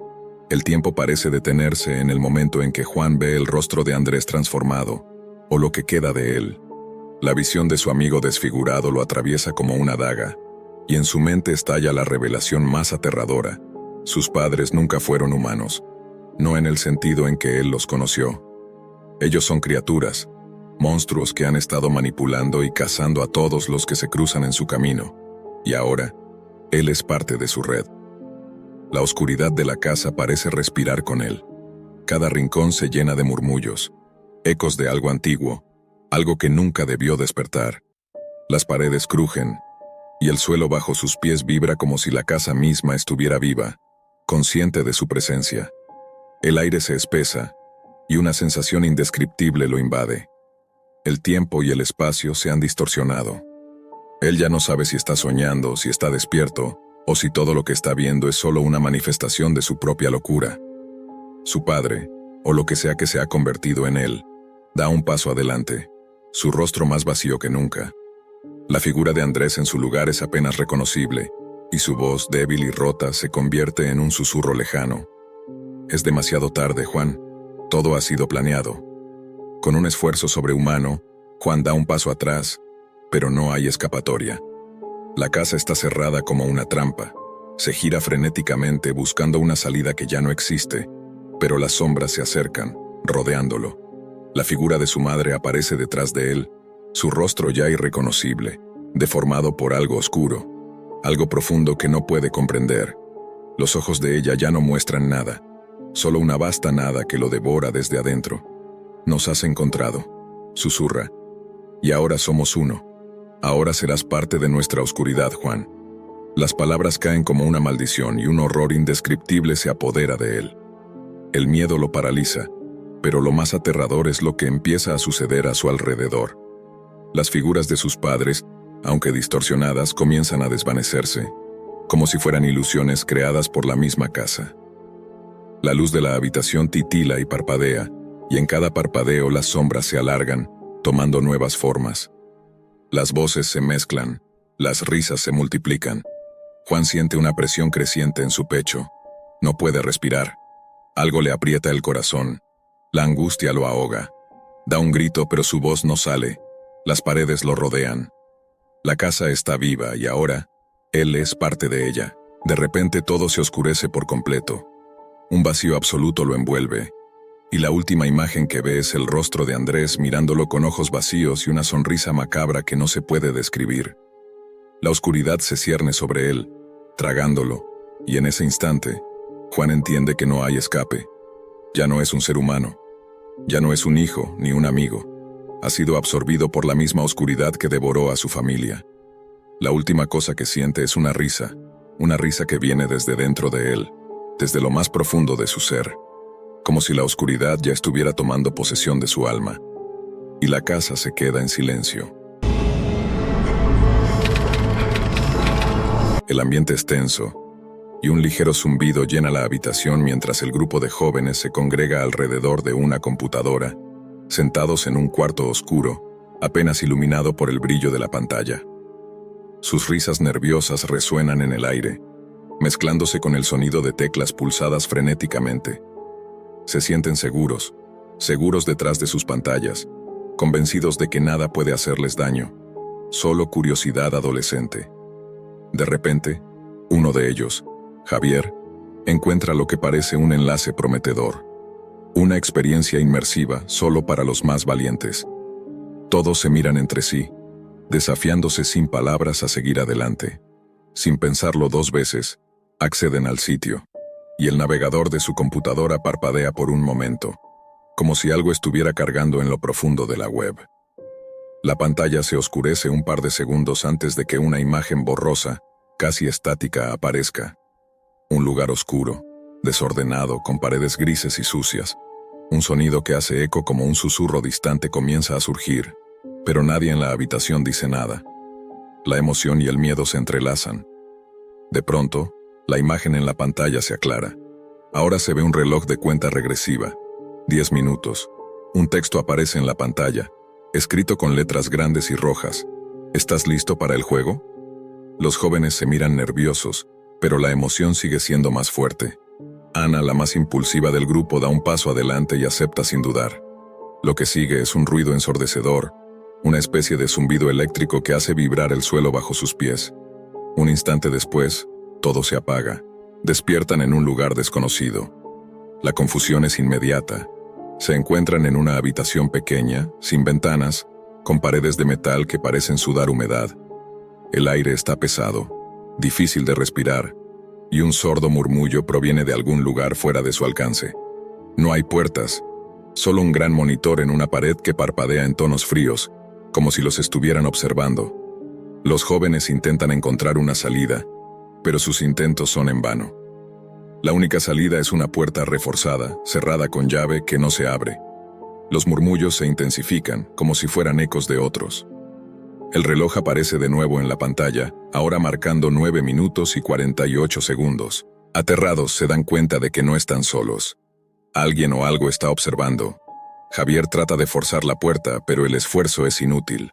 El tiempo parece detenerse en el momento en que Juan ve el rostro de Andrés transformado, o lo que queda de él. La visión de su amigo desfigurado lo atraviesa como una daga, y en su mente estalla la revelación más aterradora. Sus padres nunca fueron humanos, no en el sentido en que él los conoció. Ellos son criaturas, monstruos que han estado manipulando y cazando a todos los que se cruzan en su camino, y ahora, él es parte de su red. La oscuridad de la casa parece respirar con él. Cada rincón se llena de murmullos, ecos de algo antiguo, algo que nunca debió despertar. Las paredes crujen, y el suelo bajo sus pies vibra como si la casa misma estuviera viva, consciente de su presencia. El aire se espesa, y una sensación indescriptible lo invade. El tiempo y el espacio se han distorsionado. Él ya no sabe si está soñando, si está despierto, o si todo lo que está viendo es solo una manifestación de su propia locura. Su padre, o lo que sea que se ha convertido en él, da un paso adelante, su rostro más vacío que nunca. La figura de Andrés en su lugar es apenas reconocible, y su voz débil y rota se convierte en un susurro lejano. «Es demasiado tarde, Juan. Todo ha sido planeado». Con un esfuerzo sobrehumano, Juan da un paso atrás, pero no hay escapatoria. La casa está cerrada como una trampa. Se gira frenéticamente buscando una salida que ya no existe, pero las sombras se acercan, rodeándolo. La figura de su madre aparece detrás de él, su rostro ya irreconocible, deformado por algo oscuro, algo profundo que no puede comprender. Los ojos de ella ya no muestran nada, solo una vasta nada que lo devora desde adentro. «Nos has encontrado», susurra, «y ahora somos uno. Ahora serás parte de nuestra oscuridad, Juan». Las palabras caen como una maldición y un horror indescriptible se apodera de él. El miedo lo paraliza, pero lo más aterrador es lo que empieza a suceder a su alrededor. Las figuras de sus padres, aunque distorsionadas, comienzan a desvanecerse, como si fueran ilusiones creadas por la misma casa. La luz de la habitación titila y parpadea, y en cada parpadeo las sombras se alargan, tomando nuevas formas. Las voces se mezclan, las risas se multiplican. Juan siente una presión creciente en su pecho. No puede respirar. Algo le aprieta el corazón. La angustia lo ahoga. Da un grito, pero su voz no sale. Las paredes lo rodean. La casa está viva y ahora, él es parte de ella. De repente todo se oscurece por completo. Un vacío absoluto lo envuelve. Y la última imagen que ve es el rostro de Andrés mirándolo con ojos vacíos y una sonrisa macabra que no se puede describir. La oscuridad se cierne sobre él, tragándolo, y en ese instante, Juan entiende que no hay escape. Ya no es un ser humano. Ya no es un hijo ni un amigo. Ha sido absorbido por la misma oscuridad que devoró a su familia. La última cosa que siente es una risa que viene desde dentro de él, desde lo más profundo de su ser, como si la oscuridad ya estuviera tomando posesión de su alma. Y la casa se queda en silencio. El ambiente es tenso, y un ligero zumbido llena la habitación mientras el grupo de jóvenes se congrega alrededor de una computadora, sentados en un cuarto oscuro, apenas iluminado por el brillo de la pantalla. Sus risas nerviosas resuenan en el aire, mezclándose con el sonido de teclas pulsadas frenéticamente. Se sienten seguros detrás de sus pantallas, convencidos de que nada puede hacerles daño, solo curiosidad adolescente. De repente, uno de ellos, Javier, encuentra lo que parece un enlace prometedor, una experiencia inmersiva solo para los más valientes. Todos se miran entre sí, desafiándose sin palabras a seguir adelante. Sin pensarlo dos veces, acceden al sitio, y el navegador de su computadora parpadea por un momento, como si algo estuviera cargando en lo profundo de la web. La pantalla se oscurece un par de segundos antes de que una imagen borrosa, casi estática, aparezca. Un lugar oscuro, desordenado, con paredes grises y sucias. Un sonido que hace eco como un susurro distante comienza a surgir, pero nadie en la habitación dice nada. La emoción y el miedo se entrelazan. De pronto, la imagen en la pantalla se aclara. Ahora se ve un reloj de cuenta regresiva. 10 minutos. Un texto aparece en la pantalla, escrito con letras grandes y rojas. ¿Estás listo para el juego? Los jóvenes se miran nerviosos, pero la emoción sigue siendo más fuerte. Ana, la más impulsiva del grupo, da un paso adelante y acepta sin dudar. Lo que sigue es un ruido ensordecedor, una especie de zumbido eléctrico que hace vibrar el suelo bajo sus pies. Un instante después, todo se apaga. Despiertan en un lugar desconocido. La confusión es inmediata. Se encuentran en una habitación pequeña, sin ventanas, con paredes de metal que parecen sudar humedad. El aire está pesado, difícil de respirar, y un sordo murmullo proviene de algún lugar fuera de su alcance. No hay puertas, solo un gran monitor en una pared que parpadea en tonos fríos, como si los estuvieran observando. Los jóvenes intentan encontrar una salida, pero sus intentos son en vano. La única salida es una puerta reforzada, cerrada con llave, que no se abre. Los murmullos se intensifican, como si fueran ecos de otros. El reloj aparece de nuevo en la pantalla, ahora marcando 9 minutos y 48 segundos. Aterrados se dan cuenta de que no están solos. Alguien o algo está observando. Javier trata de forzar la puerta, pero el esfuerzo es inútil.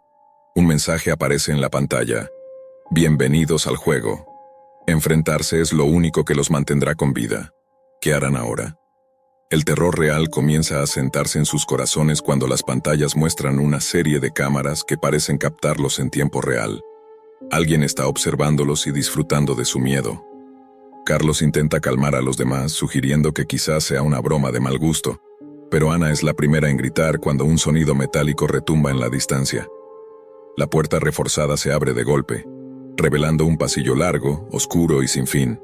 Un mensaje aparece en la pantalla. Bienvenidos al juego. Enfrentarse es lo único que los mantendrá con vida. ¿Qué harán ahora? El terror real comienza a sentarse en sus corazones cuando las pantallas muestran una serie de cámaras que parecen captarlos en tiempo real. Alguien está observándolos y disfrutando de su miedo. Carlos intenta calmar a los demás, sugiriendo que quizás sea una broma de mal gusto, pero Ana es la primera en gritar cuando un sonido metálico retumba en la distancia. La puerta reforzada se abre de golpe, revelando un pasillo largo, oscuro y sin fin.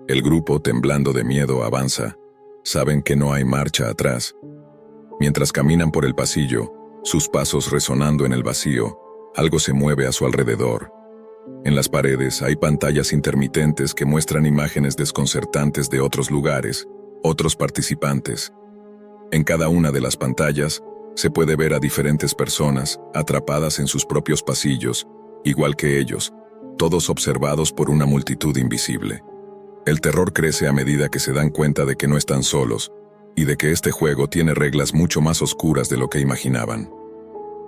El grupo, temblando de miedo, avanza. Saben que no hay marcha atrás. Mientras caminan por el pasillo, sus pasos resonando en el vacío, algo se mueve a su alrededor. En las paredes hay pantallas intermitentes que muestran imágenes desconcertantes de otros lugares, otros participantes. En cada una de las pantallas, se puede ver a diferentes personas atrapadas en sus propios pasillos, igual que ellos, todos observados por una multitud invisible. El terror crece a medida que se dan cuenta de que no están solos, y de que este juego tiene reglas mucho más oscuras de lo que imaginaban.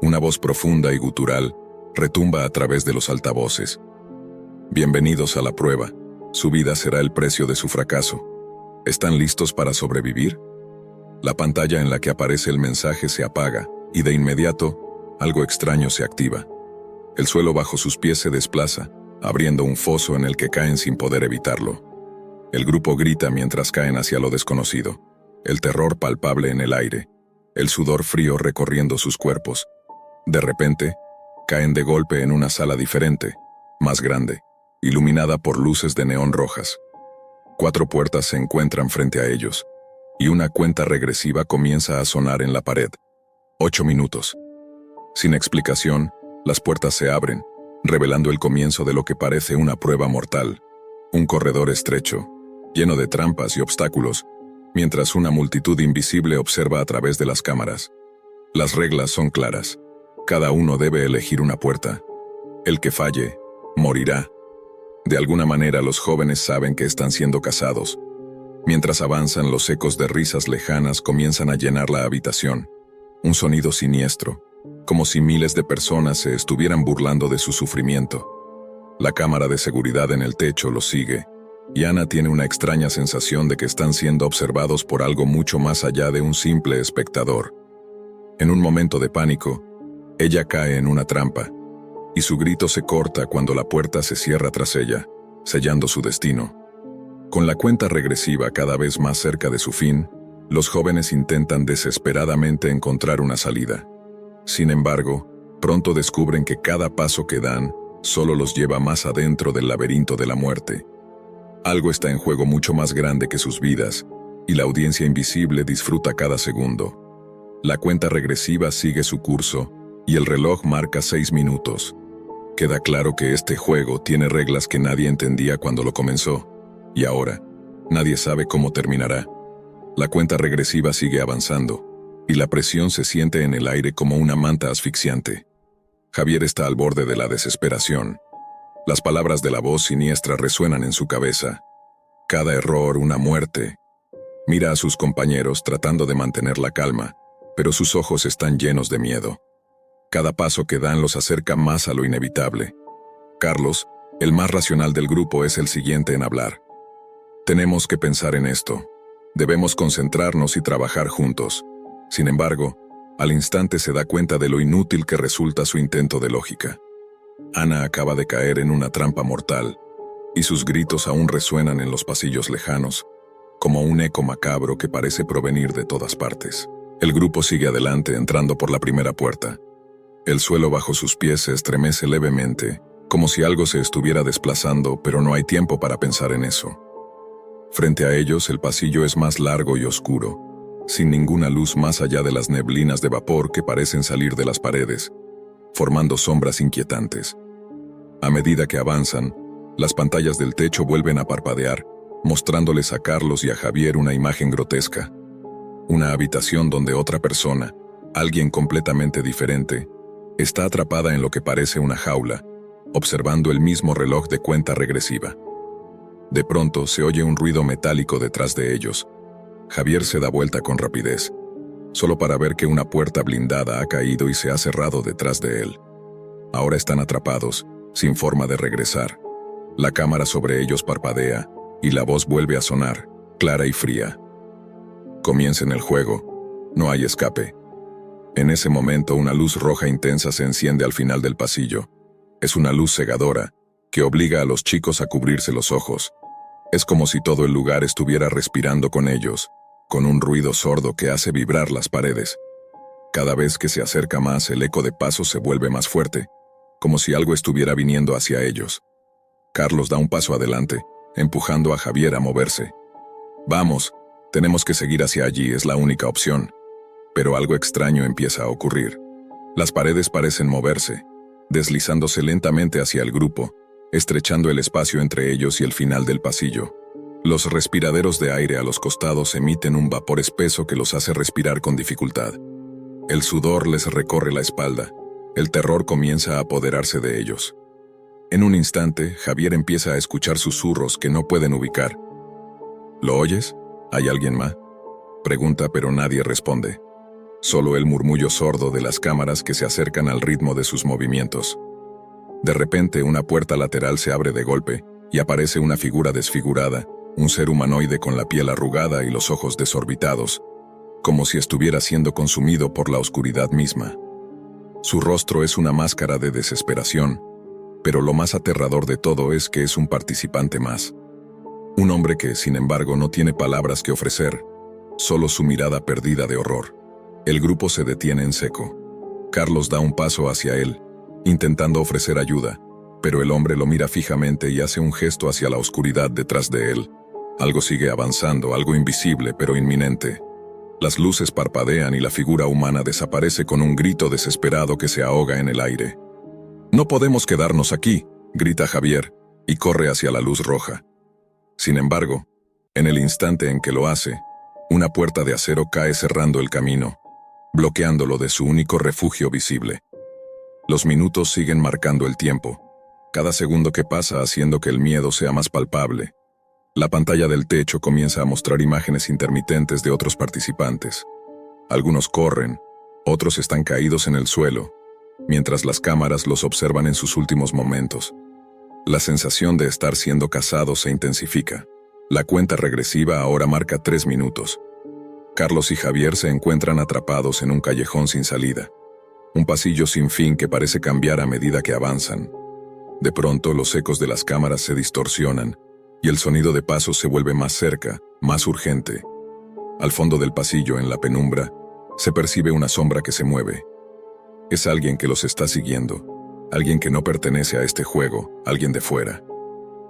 Una voz profunda y gutural retumba a través de los altavoces. Bienvenidos a la prueba. Su vida será el precio de su fracaso. ¿Están listos para sobrevivir? La pantalla en la que aparece el mensaje se apaga, y de inmediato, algo extraño se activa. El suelo bajo sus pies se desplaza, abriendo un foso en el que caen sin poder evitarlo. El grupo grita mientras caen hacia lo desconocido, el terror palpable en el aire, el sudor frío recorriendo sus cuerpos. De repente, caen de golpe en una sala diferente, más grande, iluminada por luces de neón rojas. 4 puertas se encuentran frente a ellos, y una cuenta regresiva comienza a sonar en la pared. 8 minutos. Sin explicación, las puertas se abren, revelando el comienzo de lo que parece una prueba mortal. Un corredor estrecho, lleno de trampas y obstáculos, mientras una multitud invisible observa a través de las cámaras. Las reglas son claras. Cada uno debe elegir una puerta. El que falle, morirá. De alguna manera los jóvenes saben que están siendo cazados. Mientras avanzan, los ecos de risas lejanas comienzan a llenar la habitación. Un sonido siniestro, como si miles de personas se estuvieran burlando de su sufrimiento. La cámara de seguridad en el techo los sigue, y Ana tiene una extraña sensación de que están siendo observados por algo mucho más allá de un simple espectador. En un momento de pánico, ella cae en una trampa, y su grito se corta cuando la puerta se cierra tras ella, sellando su destino. Con la cuenta regresiva cada vez más cerca de su fin, los jóvenes intentan desesperadamente encontrar una salida. Sin embargo, pronto descubren que cada paso que dan solo los lleva más adentro del laberinto de la muerte. Algo está en juego mucho más grande que sus vidas, y la audiencia invisible disfruta cada segundo. La cuenta regresiva sigue su curso, y el reloj marca 6 minutos. Queda claro que este juego tiene reglas que nadie entendía cuando lo comenzó, y ahora, nadie sabe cómo terminará. La cuenta regresiva sigue avanzando, y la presión se siente en el aire como una manta asfixiante. Javier está al borde de la desesperación. Las palabras de la voz siniestra resuenan en su cabeza. Cada error, una muerte. Mira a sus compañeros tratando de mantener la calma, pero sus ojos están llenos de miedo. Cada paso que dan los acerca más a lo inevitable. Carlos, el más racional del grupo, es el siguiente en hablar. Tenemos que pensar en esto. Debemos concentrarnos y trabajar juntos. Sin embargo, al instante se da cuenta de lo inútil que resulta su intento de lógica. Ana acaba de caer en una trampa mortal, y sus gritos aún resuenan en los pasillos lejanos, como un eco macabro que parece provenir de todas partes. El grupo sigue adelante entrando por la primera puerta. El suelo bajo sus pies se estremece levemente, como si algo se estuviera desplazando, pero no hay tiempo para pensar en eso. Frente a ellos, el pasillo es más largo y oscuro, sin ninguna luz más allá de las neblinas de vapor que parecen salir de las paredes, formando sombras inquietantes. A medida que avanzan, las pantallas del techo vuelven a parpadear, mostrándoles a Carlos y a Javier una imagen grotesca. Una habitación donde otra persona, alguien completamente diferente, está atrapada en lo que parece una jaula, observando el mismo reloj de cuenta regresiva. De pronto se oye un ruido metálico detrás de ellos. Javier se da vuelta con rapidez, solo para ver que una puerta blindada ha caído y se ha cerrado detrás de él. Ahora están atrapados, sin forma de regresar. La cámara sobre ellos parpadea, y la voz vuelve a sonar, clara y fría. Comiencen el juego. No hay escape. En ese momento una luz roja intensa se enciende al final del pasillo. Es una luz cegadora, que obliga a los chicos a cubrirse los ojos. Es como si todo el lugar estuviera respirando con ellos, con un ruido sordo que hace vibrar las paredes. Cada vez que se acerca más, el eco de pasos se vuelve más fuerte, como si algo estuviera viniendo hacia ellos. Carlos da un paso adelante, empujando a Javier a moverse. Vamos, tenemos que seguir hacia allí, es la única opción. Pero algo extraño empieza a ocurrir. Las paredes parecen moverse, deslizándose lentamente hacia el grupo, estrechando el espacio entre ellos y el final del pasillo. Los respiraderos de aire a los costados emiten un vapor espeso que los hace respirar con dificultad. El sudor les recorre la espalda. El terror comienza a apoderarse de ellos. En un instante, Javier empieza a escuchar susurros que no pueden ubicar. ¿Lo oyes? ¿Hay alguien más? Pregunta, pero nadie responde. Solo el murmullo sordo de las cámaras que se acercan al ritmo de sus movimientos. De repente, una puerta lateral se abre de golpe, y aparece una figura desfigurada, un ser humanoide con la piel arrugada y los ojos desorbitados, como si estuviera siendo consumido por la oscuridad misma. Su rostro es una máscara de desesperación, pero lo más aterrador de todo es que es un participante más. Un hombre que, sin embargo, no tiene palabras que ofrecer, solo su mirada perdida de horror. El grupo se detiene en seco. Carlos da un paso hacia él, intentando ofrecer ayuda, pero el hombre lo mira fijamente y hace un gesto hacia la oscuridad detrás de él. Algo sigue avanzando, algo invisible pero inminente. Las luces parpadean y la figura humana desaparece con un grito desesperado que se ahoga en el aire. «No podemos quedarnos aquí», grita Javier, y corre hacia la luz roja. Sin embargo, en el instante en que lo hace, una puerta de acero cae cerrando el camino, bloqueándolo de su único refugio visible. Los minutos siguen marcando el tiempo, cada segundo que pasa haciendo que el miedo sea más palpable. La pantalla del techo comienza a mostrar imágenes intermitentes de otros participantes. Algunos corren, otros están caídos en el suelo, mientras las cámaras los observan en sus últimos momentos. La sensación de estar siendo cazados se intensifica. La cuenta regresiva ahora marca 3 minutos. Carlos y Javier se encuentran atrapados en un callejón sin salida. Un pasillo sin fin que parece cambiar a medida que avanzan. De pronto, los ecos de las cámaras se distorsionan, y el sonido de pasos se vuelve más cerca, más urgente. Al fondo del pasillo, en la penumbra, se percibe una sombra que se mueve. Es alguien que los está siguiendo, alguien que no pertenece a este juego, alguien de fuera.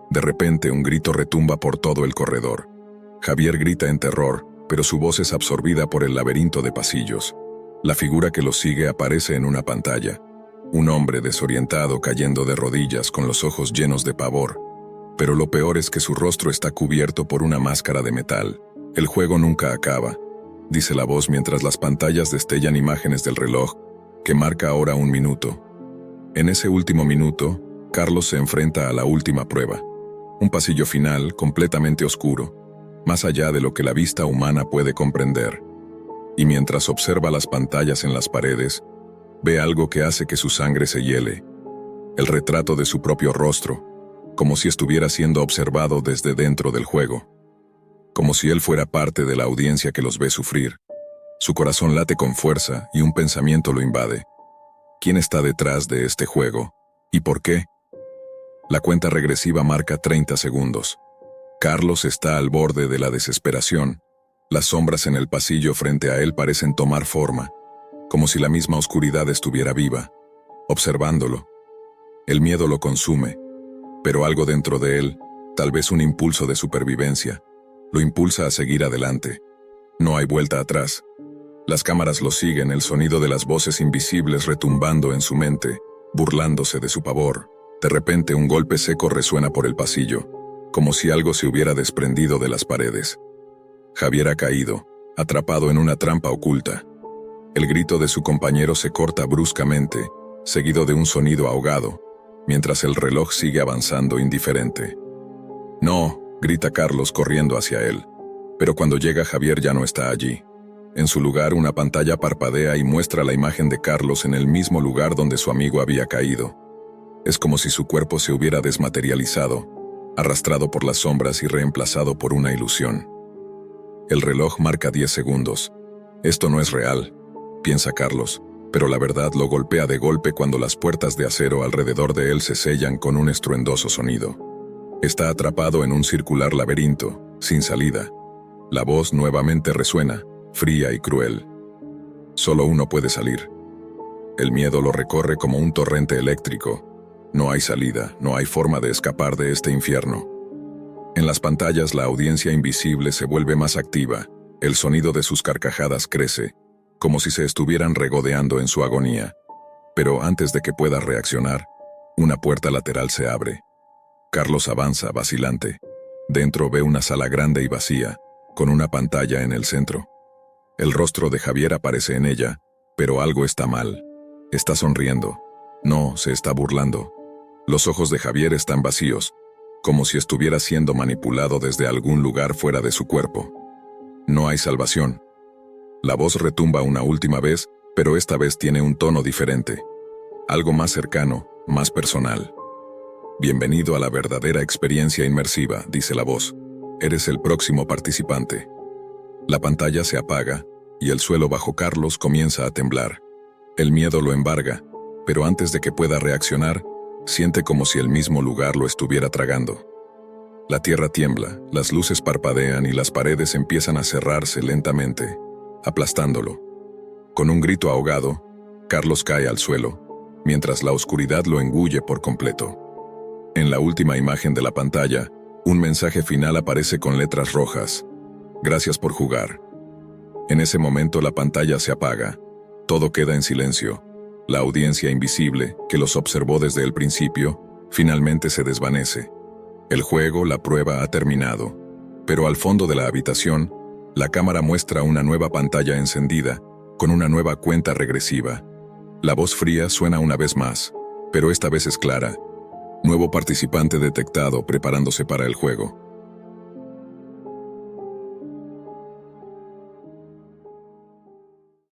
De repente, un grito retumba por todo el corredor. Javier grita en terror, pero su voz es absorbida por el laberinto de pasillos. La figura que los sigue aparece en una pantalla. Un hombre desorientado cayendo de rodillas con los ojos llenos de pavor. Pero lo peor es que su rostro está cubierto por una máscara de metal. El juego nunca acaba, dice la voz mientras las pantallas destellan imágenes del reloj, que marca ahora 1 minuto. En ese último minuto, Carlos se enfrenta a la última prueba. Un pasillo final completamente oscuro, más allá de lo que la vista humana puede comprender. Y mientras observa las pantallas en las paredes, ve algo que hace que su sangre se hiele. El retrato de su propio rostro, como si estuviera siendo observado desde dentro del juego. Como si él fuera parte de la audiencia que los ve sufrir. Su corazón late con fuerza y un pensamiento lo invade. ¿Quién está detrás de este juego? ¿Y por qué? La cuenta regresiva marca 30 segundos. Carlos está al borde de la desesperación. Las sombras en el pasillo frente a él parecen tomar forma, como si la misma oscuridad estuviera viva, observándolo. El miedo lo consume, pero algo dentro de él, tal vez un impulso de supervivencia, lo impulsa a seguir adelante. No hay vuelta atrás. Las cámaras lo siguen, el sonido de las voces invisibles retumbando en su mente, burlándose de su pavor. De repente un golpe seco resuena por el pasillo, como si algo se hubiera desprendido de las paredes. Javier ha caído, atrapado en una trampa oculta. El grito de su compañero se corta bruscamente, seguido de un sonido ahogado, mientras el reloj sigue avanzando indiferente. «No», grita Carlos corriendo hacia él, pero cuando llega Javier ya no está allí. En su lugar, una pantalla parpadea y muestra la imagen de Carlos en el mismo lugar donde su amigo había caído. Es como si su cuerpo se hubiera desmaterializado, arrastrado por las sombras y reemplazado por una ilusión. El reloj marca 10 segundos. Esto no es real, piensa Carlos, pero la verdad lo golpea de golpe cuando las puertas de acero alrededor de él se sellan con un estruendoso sonido. Está atrapado en un circular laberinto, sin salida. La voz nuevamente resuena, fría y cruel. Solo uno puede salir. El miedo lo recorre como un torrente eléctrico. No hay salida, no hay forma de escapar de este infierno. En las pantallas la audiencia invisible se vuelve más activa, el sonido de sus carcajadas crece, como si se estuvieran regodeando en su agonía. Pero antes de que pueda reaccionar, una puerta lateral se abre. Carlos avanza, vacilante. Dentro ve una sala grande y vacía, con una pantalla en el centro. El rostro de Javier aparece en ella, pero algo está mal. Está sonriendo. No, se está burlando. Los ojos de Javier están vacíos, como si estuviera siendo manipulado desde algún lugar fuera de su cuerpo. No hay salvación. La voz retumba una última vez, pero esta vez tiene un tono diferente. Algo más cercano, más personal. Bienvenido a la verdadera experiencia inmersiva, dice la voz. Eres el próximo participante. La pantalla se apaga, y el suelo bajo Carlos comienza a temblar. El miedo lo embarga, pero antes de que pueda reaccionar, siente como si el mismo lugar lo estuviera tragando. La tierra tiembla, las luces parpadean y las paredes empiezan a cerrarse lentamente, aplastándolo. Con un grito ahogado, Carlos cae al suelo, mientras la oscuridad lo engulle por completo. En la última imagen de la pantalla, un mensaje final aparece con letras rojas. Gracias por jugar. En ese momento la pantalla se apaga. Todo queda en silencio. La audiencia invisible, que los observó desde el principio, finalmente se desvanece. El juego, la prueba, ha terminado. Pero al fondo de la habitación, la cámara muestra una nueva pantalla encendida, con una nueva cuenta regresiva. La voz fría suena una vez más, pero esta vez es clara. Nuevo participante detectado preparándose para el juego.